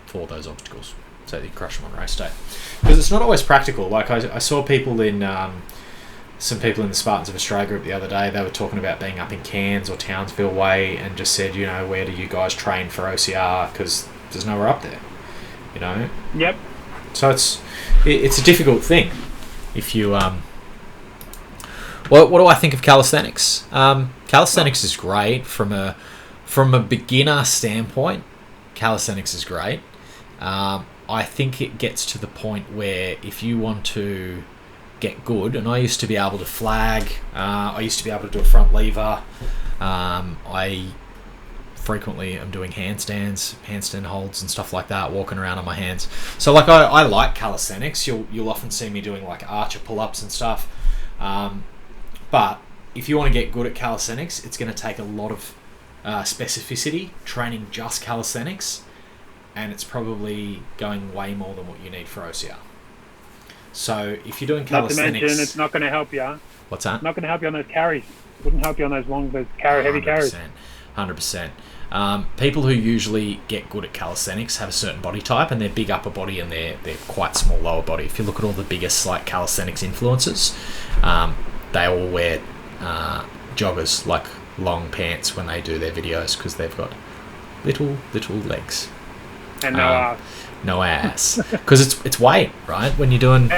S1: for those obstacles, so that you crush them on race day. Because it's not always practical. Like I saw people in some people in the Spartans of Australia group the other day. They were talking about being up in Cairns or Townsville way, and just said, where do you guys train for OCR? Because there's nowhere up there.
S2: Yep.
S1: So it's a difficult thing. If you what do I think of calisthenics? Calisthenics is great from a beginner standpoint. Calisthenics is great. I think it gets to the point where if you want to get good, and I used to be able to flag, I used to be able to do a front lever, I frequently am doing handstand holds and stuff like that, walking around on my hands. So like I like calisthenics. You'll often see me doing like archer pull-ups and stuff, but if you want to get good at calisthenics, it's going to take a lot of specificity, training just calisthenics, and it's probably going way more than what you need for OCR. So if you're doing calisthenics...
S2: Not to mention, it's not going to help you.
S1: What's that?
S2: Not going to help you on those carries. Wouldn't help you on those heavy carries.
S1: 100%. People who usually get good at calisthenics have a certain body type, and they're big upper body and they're quite small lower body. If you look at all the biggest like calisthenics influencers, they all wear joggers, like long pants, when they do their videos, because they've got little legs.
S2: And no ass.
S1: No ass. Because it's weight, right? When you're doing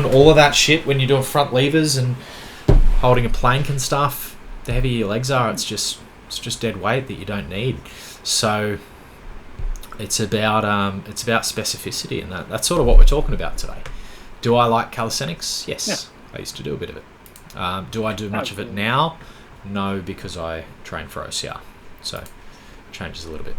S1: all of that shit, when you're doing front levers and holding a plank and stuff, the heavier your legs are, it's just dead weight that you don't need. So it's about specificity, and that's sort of what we're talking about today. Do I like calisthenics? Yes. Yeah. I used to do a bit of it. Do I do much of it now? No, because I train for OCR. So it changes a little bit.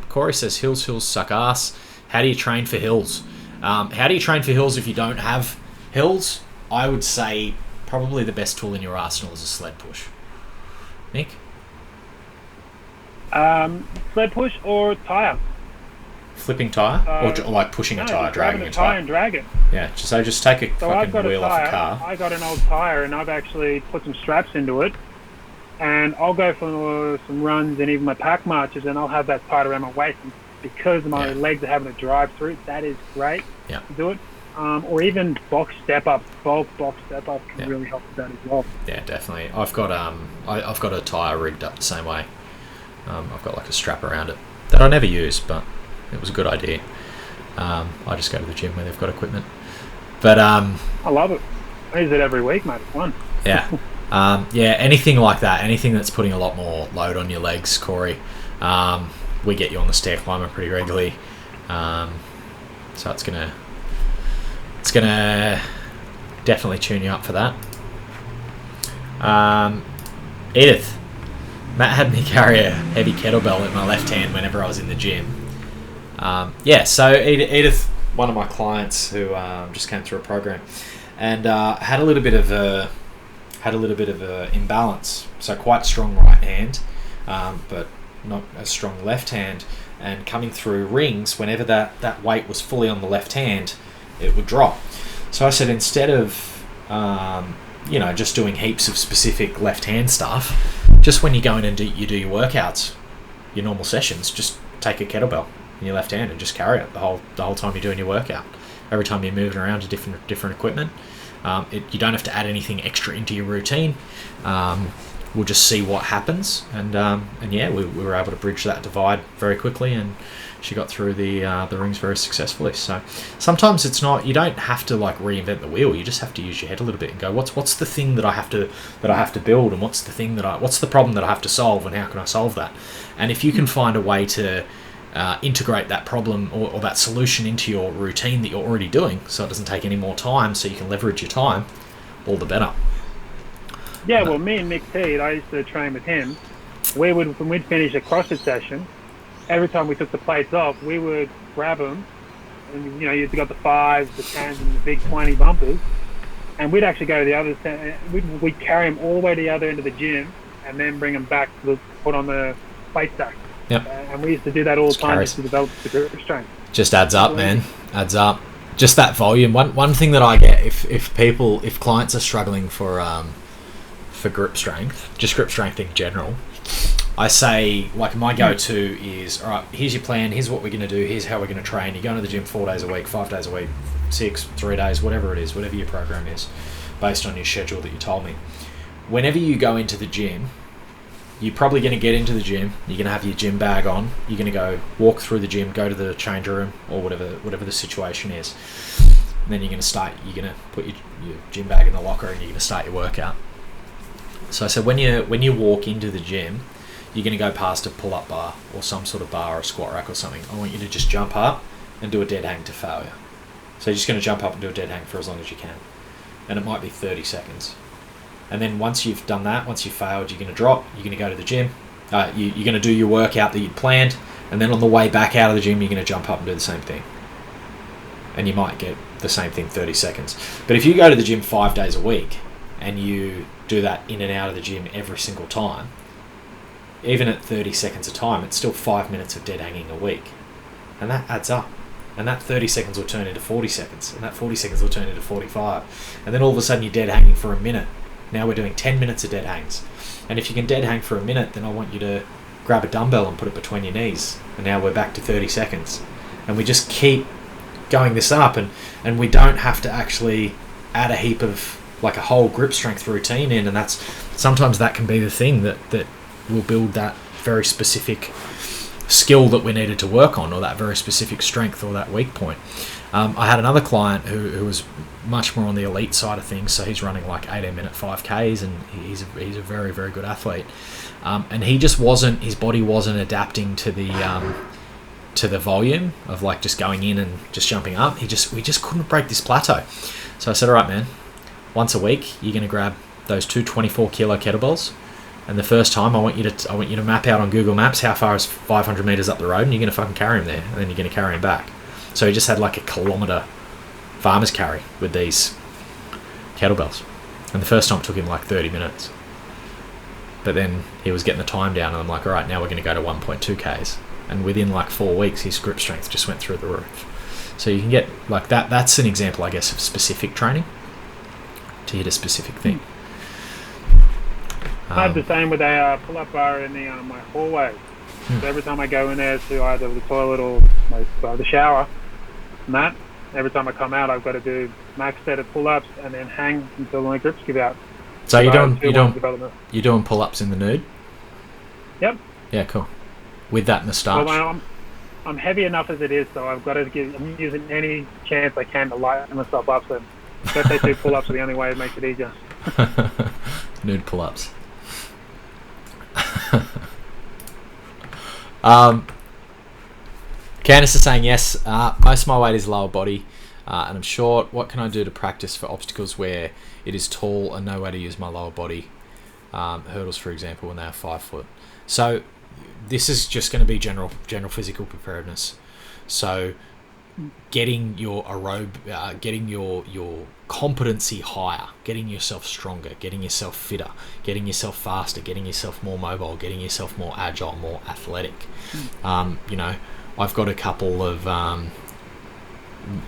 S1: Corey says hills suck ass. How do you train for hills? How do you train for hills if you don't have hills? I would say probably the best tool in your arsenal is a sled push. Mick?
S2: Sled push or tire.
S1: Flipping tire? Or like pushing a tire, dragging a tire?
S2: And drag it.
S1: Yeah, so just take a fucking wheel off a car.
S2: I got an old tire and I've actually put some straps into it, and I'll go for some runs and even my pack marches, and I'll have that tied around my waist, and because my legs are having to drive through, that is great to do it. Or even box step-ups. Box step-ups can really help with that as well. Yeah,
S1: definitely. I've got I've got a tire rigged up the same way. I've got like a strap around it that I never use, but it was a good idea. I just go to the gym where they've got equipment. But
S2: I love it. I use it every week, mate. It's fun.
S1: Yeah. Anything like that, anything that's putting a lot more load on your legs, Corey. We get you on the stair climber pretty regularly. So it's gonna definitely tune you up for that. Edith. Matt had me carry a heavy kettlebell in my left hand whenever I was in the gym. So Edith, one of my clients who just came through a program, and had a little bit of a imbalance. So quite strong right hand, but not as strong left hand. And coming through rings, whenever that weight was fully on the left hand, it would drop. So I said, instead of just doing heaps of specific left hand stuff, just when you go in and do your workouts, your normal sessions, just take a kettlebell in your left hand and just carry it the whole time you're doing your workout. Every time you're moving around to different equipment, you don't have to add anything extra into your routine. We'll just see what happens, and we were able to bridge that divide very quickly, and she got through the rings very successfully. So sometimes you don't have to like reinvent the wheel. You just have to use your head a little bit and go, what's the thing that I have to build, and what's the problem that I have to solve, and how can I solve that? And if you can find a way to integrate that problem or that solution into your routine that you're already doing, so it doesn't take any more time, so you can leverage your time, all the better.
S2: Yeah, well, me and Mick T, I used to train with him. When we'd finish a CrossFit session, every time we took the plates off, we would grab them, and you've got the 5s, the 10s, and the big 20 bumpers, and we'd actually go to the other end. We'd carry them all the way to the other end of the gym, and then bring them back to put on the plate stack.
S1: Yep.
S2: And we used to do that all the time just to develop the grip strength.
S1: Just adds up, man. Adds up. Just that volume. One thing that I get if clients are struggling for grip strength, just grip strength in general, I say, like, my go-to is, all right, here's your plan, here's what we're going to do, here's how we're going to train. You're going to the gym 4 days a week, 5 days a week, 6, 3 days, whatever it is, whatever your program is, based on your schedule that you told me. Whenever you go into the gym, you're probably going to get into the gym, you're going to have your gym bag on, you're going to go walk through the gym, go to the change room, or whatever the situation is. And then you're going to put your gym bag in the locker and you're going to start your workout. So I said, when you walk into the gym, you're going to go past a pull-up bar or some sort of bar or a squat rack or something. I want you to just jump up and do a dead hang to failure. So you're just going to jump up and do a dead hang for as long as you can. And it might be 30 seconds. And then once you've done that, once you've failed, you're going to drop, you're going to go to the gym, you're going to do your workout that you'd planned, and then on the way back out of the gym, you're going to jump up and do the same thing. And you might get the same thing 30 seconds. But if you go to the gym 5 days a week, and you do that in and out of the gym every single time, even at 30 seconds a time, it's still 5 minutes of dead hanging a week. And that adds up. And that 30 seconds will turn into 40 seconds. And that 40 seconds will turn into 45. And then all of a sudden you're dead hanging for a minute. Now we're doing 10 minutes of dead hangs. And if you can dead hang for a minute, then I want you to grab a dumbbell and put it between your knees. And now we're back to 30 seconds. And we just keep going this up. And we don't have to actually add a heap of, like, a whole grip strength routine in. And sometimes that can be the thing that will build that very specific skill that we needed to work on, or that very specific strength or that weak point. I had another client who was much more on the elite side of things, so he's running like 18-minute 5Ks, and he's a very, very good athlete. And his body wasn't adapting to the volume of, like, just going in and just jumping up. We just couldn't break this plateau. So I said, all right, man, once a week you're going to grab those two 24-kilo kettlebells. And the first time, I want you to map out on Google Maps how far is 500 meters up the road, and you're going to fucking carry him there, and then you're going to carry him back. So he just had like a kilometer farmer's carry with these kettlebells. And the first time it took him like 30 minutes. But then he was getting the time down, and I'm like, all right, now we're going to go to 1.2 Ks. And within like 4 weeks, his grip strength just went through the roof. So you can get like that. That's an example, I guess, of specific training to hit a specific thing.
S2: I have the same with a pull-up bar in my hallway. So every time I go in there to either the toilet or the shower, and that, every time I come out, I've got to do max set of pull-ups and then hang until my grips give out.
S1: So you're doing pull-ups in the nude?
S2: Yep.
S1: Yeah, cool. With that moustache.
S2: Well, I'm heavy enough as it is, so I've got to I'm using any chance I can to lighten myself up. So birthday suit pull-ups are the only way it makes it easier.
S1: Nude pull-ups. Candice is saying yes, most of my weight is lower body, and I'm short. What can I do to practice for obstacles where it is tall and no way to use my lower body? Hurdles, for example, when they are 5 foot. So this is just going to be general physical preparedness. So getting your getting your competency higher, getting yourself stronger, getting yourself fitter, getting yourself faster, getting yourself more mobile, getting yourself more agile, more athletic. I've got a couple of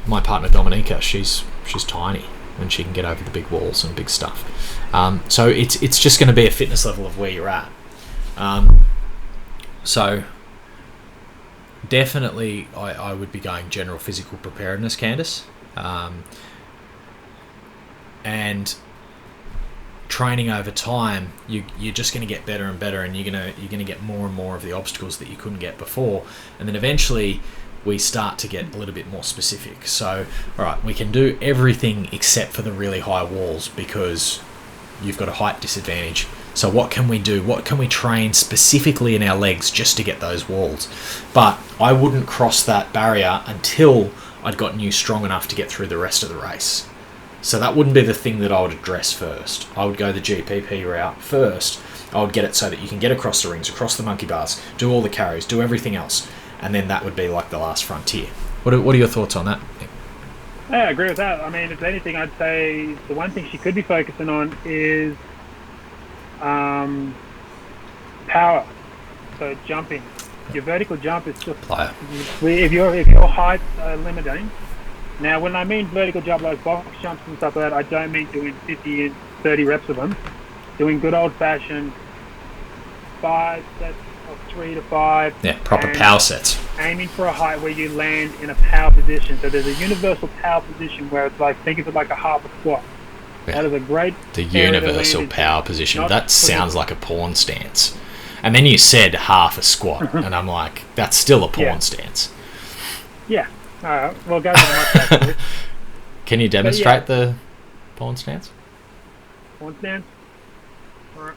S1: my partner Dominica. She's tiny and she can get over the big walls and big stuff. So it's just going to be a fitness level of where you're at. So definitely I would be going general physical preparedness, Candice. And training over time, you're just going to get better and better, and you're going to get more and more of the obstacles that you couldn't get before, and then eventually we start to get a little bit more specific. So, all right, we can do everything except for the really high walls because you've got a height disadvantage. So what can we do? What can we train specifically in our legs just to get those walls? But I wouldn't cross that barrier until I'd gotten you strong enough to get through the rest of the race. So that wouldn't be the thing that I would address first. I would go the GPP route first. I would get it so that you can get across the rings, across the monkey bars, do all the carries, do everything else, and then that would be like the last frontier. What are your thoughts on that?
S2: Yeah, I agree with that. I mean, if anything, I'd say the one thing she could be focusing on is power. So jumping. Your vertical jump is just
S1: Player.
S2: if your height's limiting. Now, when I mean vertical jump, like box jumps and stuff like that, I don't mean doing 50 and 30 reps of them. Doing good old-fashioned 5 sets of 3 to 5.
S1: Yeah, proper power sets.
S2: Aiming for a height where you land in a power position. So there's a universal power position where it's like, think of it like a half a squat.
S1: Yeah.
S2: That is a great
S1: The universal power position.
S2: Not
S1: That sounds like a porn stance. And then you said half a squat, and I'm like, that's still a porn stance.
S2: Yeah. All right. We'll go to the next.
S1: Can you demonstrate the porn stance?
S2: Porn stance. All right.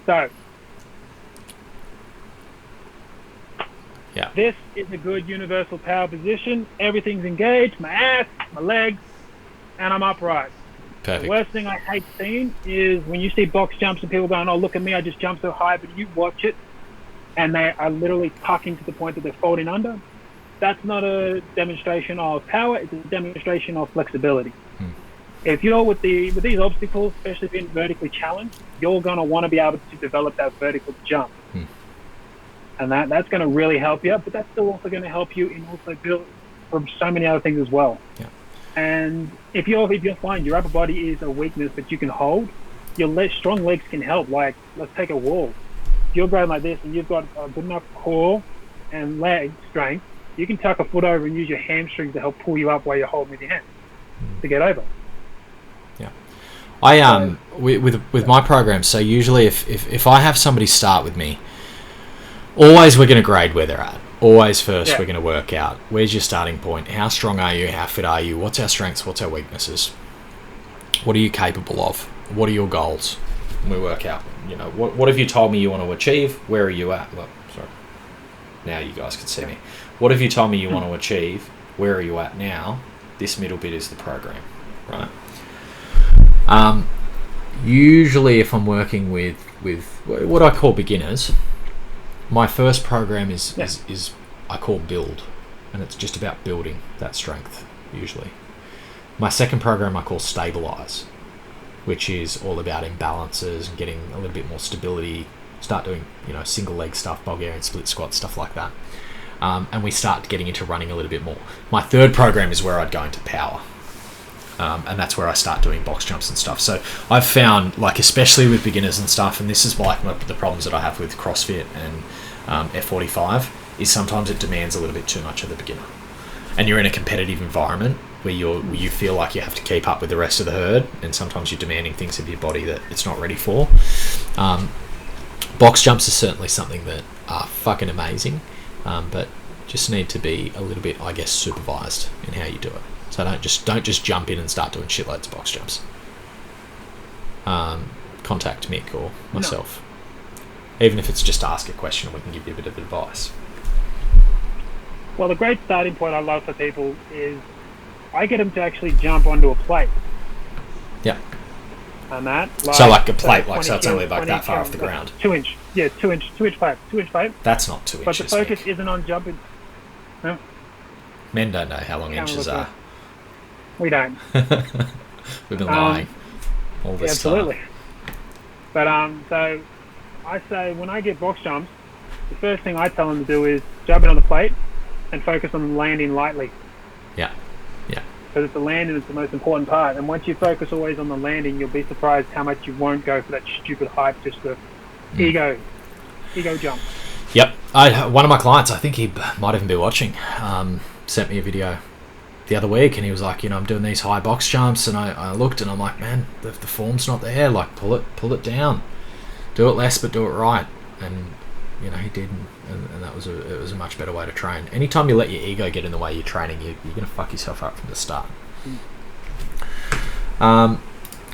S2: So.
S1: Yeah.
S2: This is a good universal power position. Everything's engaged. My ass, my legs, and I'm upright.
S1: Perfect.
S2: The worst thing I hate seeing is when you see box jumps and people going, oh, look at me, I just jumped so high, but you watch it and they are literally tucking to the point that they're folding under. That's not a demonstration of power, it's a demonstration of flexibility. If you're with these obstacles, especially being vertically challenged, you're going to want to be able to develop that vertical jump. And that's going to really help you, but that's still also going to help you in also build from so many other things as well.
S1: Yeah.
S2: And if you find your upper body is a weakness that you can hold, your strong legs can help. Like, let's take a wall. If you're going like this and you've got a good enough core and leg strength, you can tuck a foot over and use your hamstrings to help pull you up while you're holding with your hands to get over.
S1: Yeah. I with my program, so usually if I have somebody start with me, always we're going to grade where they're at. Always first we're going to work out where's your starting point, how strong are you, how fit are you, what's our strengths, what's our weaknesses, what are you capable of, what are your goals, and we work out, you know, what have you told me you want to achieve, where are you at? Look, sorry, now you guys can see me. What have you told me you want to achieve, where are you at now? This middle bit is the program, right? Usually if I'm working with what I call beginners, my first program is I call build, and it's just about building that strength usually. My second program I call stabilize, which is all about imbalances and getting a little bit more stability. Start doing, you know, single leg stuff, Bulgarian split squat, stuff like that, and we start getting into running a little bit more. My third program is where I'd go into power. And that's where I start doing box jumps and stuff. So I've found, like, especially with beginners and stuff, and this is like the problems that I have with CrossFit and F45, is sometimes it demands a little bit too much of the beginner. And you're in a competitive environment where you feel like you have to keep up with the rest of the herd, and sometimes you're demanding things of your body that it's not ready for. Box jumps are certainly something that are fucking amazing, but just need to be a little bit, I guess, supervised in how you do it. So don't just jump in and start doing shitloads of box jumps. Contact Mick or myself. No. Even if it's just to ask a question, we can give you a bit of advice.
S2: Well, the great starting point I love for people is I get them to actually jump onto a plate.
S1: Yeah.
S2: And that.
S1: So like a plate, so it's only like that far off the ground.
S2: 2 inch. Yeah, 2 inch plate.
S1: That's not 2 inches.
S2: But the focus isn't on jumping. No?
S1: Men don't know how long inches are.
S2: We don't.
S1: We've been lying all this
S2: absolutely.
S1: time.
S2: But so I say when I get box jumps, the first thing I tell them to do is jump in on the plate and focus on landing lightly.
S1: Yeah.
S2: Because it's the landing that's the most important part. And once you focus always on the landing, you'll be surprised how much you won't go for that stupid hype, just the ego jump.
S1: Yep. One of my clients, I think he might even be watching, sent me a video the other week, and he was like, you know, I'm doing these high box jumps, and I looked and I'm like, man, the form's not there. Like, pull it down, do it less, but do it right. And you know, he did, and that was it was a much better way to train. Anytime you let your ego get in the way of your training, you're gonna fuck yourself up from the start.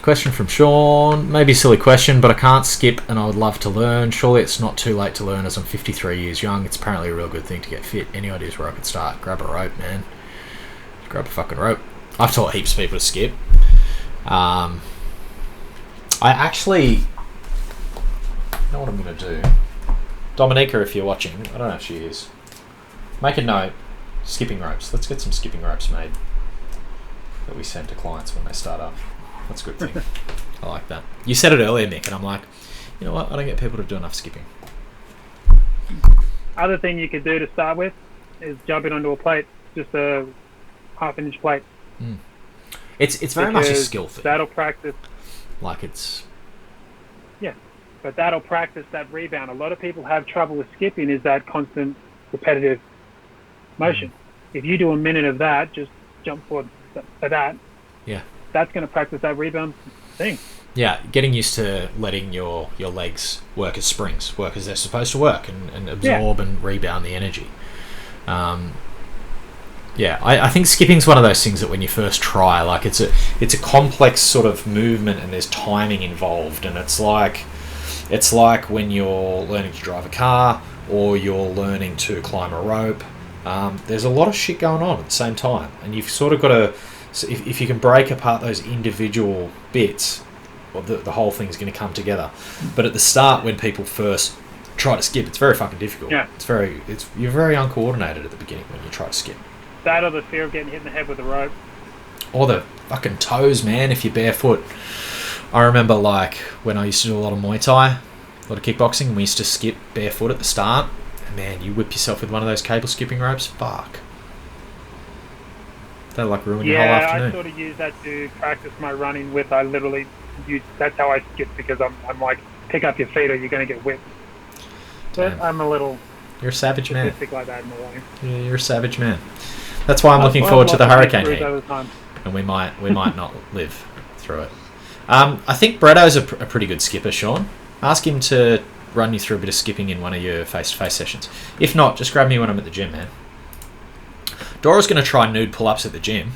S1: Question from Sean, maybe a silly question, but I can't skip and I would love to learn. Surely it's not too late to learn, as I'm 53 years young. It's apparently a real good thing to get fit. Any ideas where I could start? Grab a rope, man. Grab a fucking rope. I've taught heaps of people to skip. I actually, you know what I'm going to do? Dominica, if you're watching, I don't know if she is, make a note, skipping ropes. Let's get some skipping ropes made that we send to clients when they start up. That's a good thing. I like that. You said it earlier, Mick, and I'm like, you know what? I don't get people to do enough skipping.
S2: Other thing you could do to start with is jumping onto a plate, just a half-inch plate.
S1: It's very much a skill thing.
S2: That'll practice.
S1: Like it's...
S2: Yeah, but that'll practice that rebound. A lot of people have trouble with skipping is that constant repetitive motion. If you do a minute of that, just jump forward for that.
S1: Yeah.
S2: That's going to practice that rebound thing.
S1: Yeah, getting used to letting your legs work as springs, work as they're supposed to work, and absorb and rebound the energy. I think skipping's one of those things that when you first try, like it's a complex sort of movement and there's timing involved, and it's like when you're learning to drive a car or you're learning to climb a rope. There's a lot of shit going on at the same time, and you've sort of got to, if you can break apart those individual bits, well, the whole thing's going to come together. But at the start, when people first try to skip, it's very fucking difficult.
S2: Yeah.
S1: You're very uncoordinated at the beginning when you try to skip.
S2: That or the fear of getting hit in the head with a rope.
S1: Or the fucking toes, man, if you're barefoot. I remember, like, when I used to do a lot of Muay Thai, a lot of kickboxing, and we used to skip barefoot at the start. And man, you whip yourself with one of those cable skipping ropes, fuck. That'll like ruin your whole afternoon.
S2: Yeah, I sort of use that to practice my running with. I literally use, that's how I skip, because I'm like, pick up your feet or you're going to get whipped. But I'm a little...
S1: You're a savage man.
S2: Like that in a way.
S1: Yeah, you're a savage man. That's why I'm looking forward to the hurricane heat. And we might not live through it. I think Bretto's a pretty good skipper, Sean. Ask him to run you through a bit of skipping in one of your face-to-face sessions. If not, just grab me when I'm at the gym, man. Dora's going to try nude pull-ups at the gym.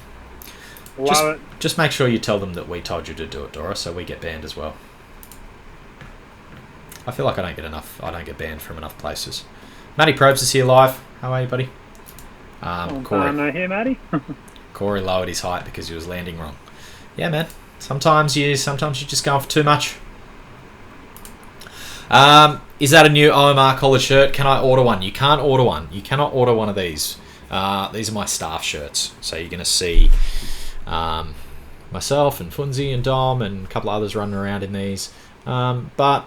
S2: Love it.
S1: Just make sure you tell them that we told you to do it, Dora, so we get banned as well. I feel like I don't get banned from enough places. Matty Probes is here live. How are you, buddy?
S2: Corey. Here, Matty.
S1: Corey lowered his height because he was landing wrong. Yeah, man. Sometimes you just go for too much. Is that a new OMR collared shirt? Can I order one? You can't order one. You cannot order one of these. These are my staff shirts. So you're going to see myself and Funzi and Dom and a couple of others running around in these. But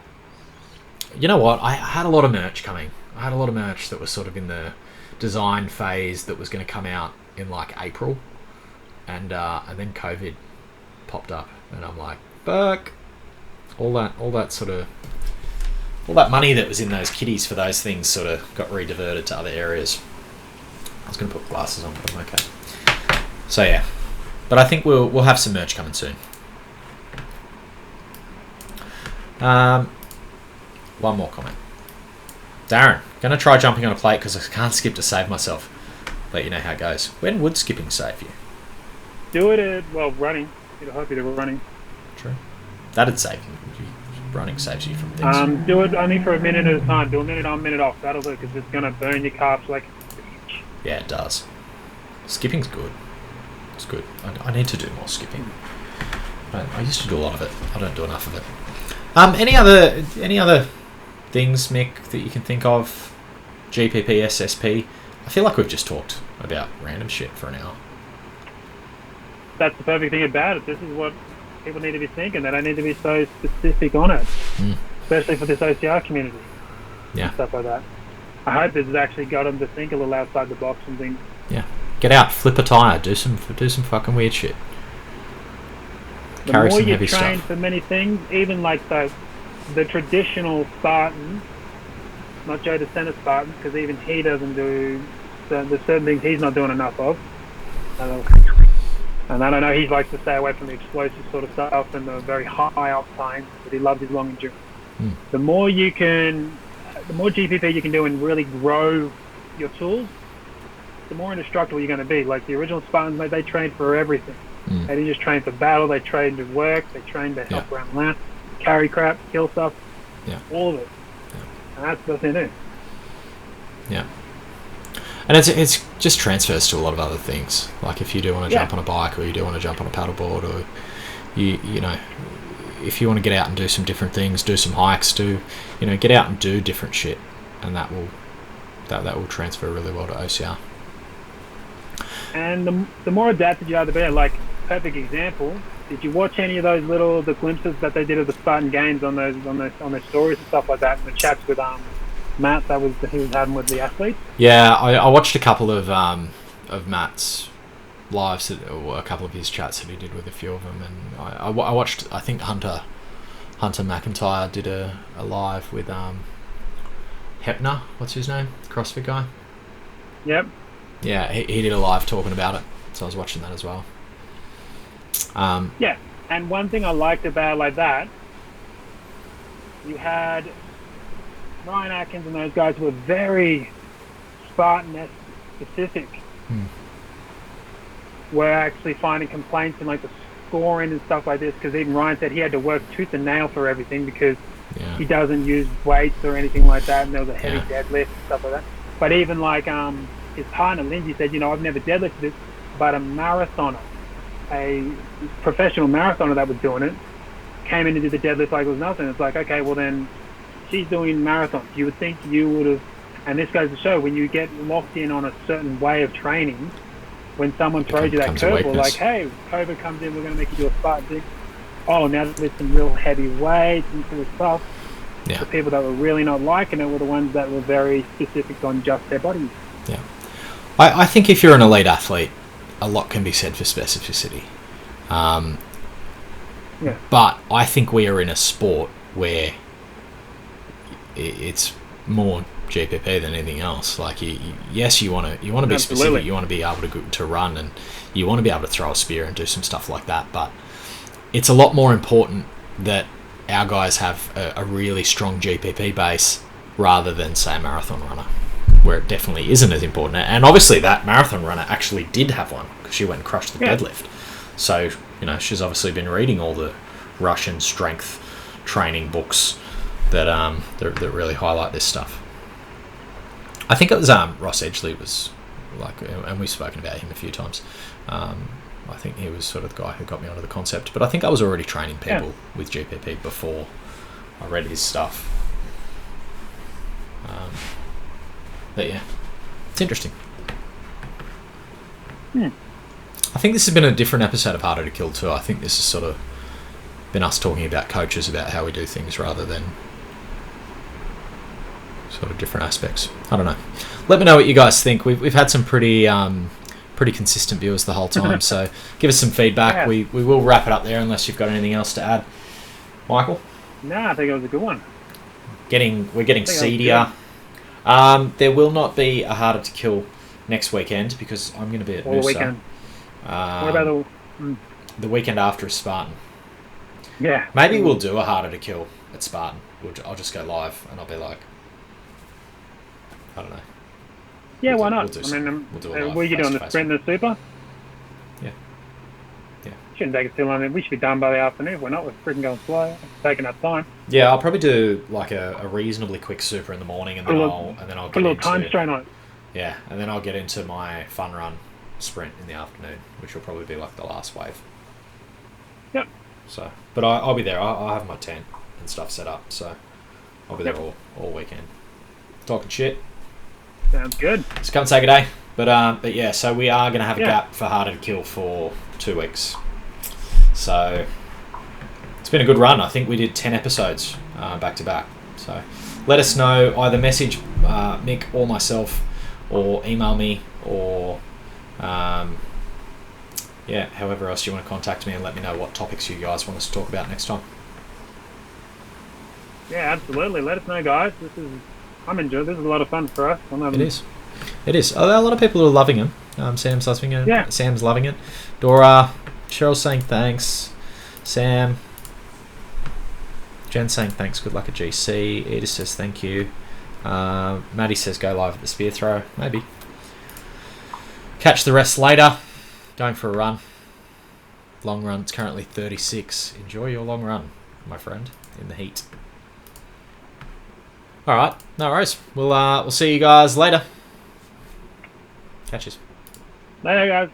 S1: you know what? I had a lot of merch coming. I had a lot of merch that was sort of in the design phase that was going to come out in like April. And then COVID popped up. And I'm like, fuck. All that money that was in those kitties for those things sort of got rediverted to other areas. I was going to put glasses on, but I'm okay. So yeah, but I think we'll have some merch coming soon. One more comment. Darren, going to try jumping on a plate because I can't skip to save myself. Let you know how it goes. When would skipping save you?
S2: Do it at, running. It'll help you to running.
S1: True. That'd save you. Running saves you from things.
S2: Do it only for a minute at a time. Do a minute on, minute off. That'll do, because it's going to burn your calves like...
S1: Yeah, it does. Skipping's good. It's good. I need to do more skipping. I used to do a lot of it. I don't do enough of it. Any other things, Mick, that you can think of? GPP, SSP? I feel like we've just talked about random shit for an hour.
S2: That's the perfect thing about it. This is what people need to be thinking. They don't need to be so specific on it, especially for this OCR community.
S1: Yeah.
S2: And stuff like that. I hope this has actually got them to think a little outside the box and think.
S1: Yeah. Get out, flip a tire, do some fucking weird shit. Carry some heavy stuff. The more you train for many things, even like the traditional Spartan, not Joe DeSena Spartan, because even he doesn't do the certain things he's not doing enough of. And I don't know, he likes to stay away from the explosive sort of stuff and the very high octane, but he loves his long endurance. The more GPP you can do and really grow your tools, the more indestructible you're going to be. Like the original Spartans, they trained for everything. They didn't just train for battle, they trained to work, they trained to help around the land, carry crap, kill stuff, all of it. And that's the thing to do. Yeah. And it's just transfers to a lot of other things. Like if you do want to jump on a bike, or you do want to jump on a paddleboard, or you know, if you want to get out and do some different things, do some hikes, get out and do different shit, and that will transfer really well to OCR.
S2: And the more adapted you are, the better. Like, perfect example. Did you watch any of those the glimpses that they did of the Spartan Games on their stories and stuff like that? And the chats with Matt he was having with the athletes.
S1: Yeah, I watched a couple of Matt's lives, or a couple of his chats that he did with a few of them, and I watched. I think Hunter McIntyre did a live with Hepner. What's his name? CrossFit guy.
S2: Yep.
S1: Yeah, he did a live talking about it, so I was watching that as well.
S2: Yeah, and one thing I liked about like that, you had Ryan Atkins and those guys were very Spartan specific. Were actually finding complaints in like the scoring and stuff like this, because even Ryan said he had to work tooth and nail for everything because he doesn't use weights or anything like that, and there was a heavy deadlift and stuff like that. But even like his partner Lindsay said, I've never deadlifted this, but a marathoner, a professional marathoner that was doing it, came in and did the deadlift like it was nothing. It's like, okay, well then she's doing marathons. You would think you would have, and this goes to show, when you get locked in on a certain way of training, when someone throws you that curveball, like, hey, COVID comes in, we're going to make you do a Spartan thing. Oh, now there's some real heavy weights and sort of stuff.
S1: Yeah.
S2: The people that were really not liking it were the ones that were very specific on just their bodies.
S1: Yeah. I think if you're an elite athlete, a lot can be said for specificity. But I think we are in a sport where it's more GPP than anything else. Like, yes, you want to be specific. You want to be able to run, and you want to be able to throw a spear and do some stuff like that. But it's a lot more important that our guys have a really strong GPP base rather than, say, a marathon runner, where it definitely isn't as important. And obviously that marathon runner actually did have one, because she went and crushed the deadlift. So, she's obviously been reading all the Russian strength training books that really highlight this stuff. I think it was Ross Edgley was like, and we've spoken about him a few times. I think he was sort of the guy who got me onto the concept. But I think I was already training people with GPP before I read his stuff. But yeah, it's interesting. I think this has been a different episode of Harder to Kill too. I think this has sort of been us talking about coaches, about how we do things, rather than sort of different aspects. I don't know. Let me know what you guys think. We've had some pretty consistent viewers the whole time, so give us some feedback. We will wrap it up there unless you've got anything else to add, Michael.
S2: No, I think it was a good one.
S1: We're getting seedier. There will not be a Harder to Kill next weekend because I'm going to be at Noosa.
S2: Weekend. What about
S1: the weekend after is Spartan?
S2: Yeah.
S1: Maybe we'll do a Harder to Kill at Spartan. I'll just go live and I'll be like, I don't know.
S2: Yeah, why not?
S1: We'll do a live
S2: what are you doing, the sprint and the super?
S1: Yeah.
S2: Shouldn't take us too long. We should be done by the afternoon. We're not. We're freaking going slow. It's taking up time.
S1: Yeah, I'll probably do like a reasonably quick super in the morning, and then I'll
S2: put a little time strain on it.
S1: Yeah, and then I'll get into my fun run sprint in the afternoon, which will probably be like the last wave.
S2: Yep.
S1: So, but I'll be there. I'll have my tent and stuff set up, so I'll be there all weekend. Talking shit.
S2: Sounds good.
S1: So come take a day. But yeah, so we are going to have a gap for Harder to Kill for 2 weeks. So it's been a good run. I think we did 10 episodes back to back. So let us know, either message Mick or myself, or email me, or however else you want to contact me, and let me know what topics you guys want us to talk about next time.
S2: Yeah, absolutely. Let us know, guys. I'm enjoying this. Is a lot of fun for us.
S1: It is. A lot of people are loving it. Sam's loving it.
S2: Yeah.
S1: Sam's loving it. Dora, Cheryl's saying thanks. Sam, Jen saying thanks. Good luck at GC. Edith says thank you. Maddie says go live at the spear throw. Maybe. Catch the rest later. Going for a run. Long run. It's currently 36. Enjoy your long run, my friend, in the heat. All right, no worries. We'll see you guys later. Catch us.
S2: Later, guys.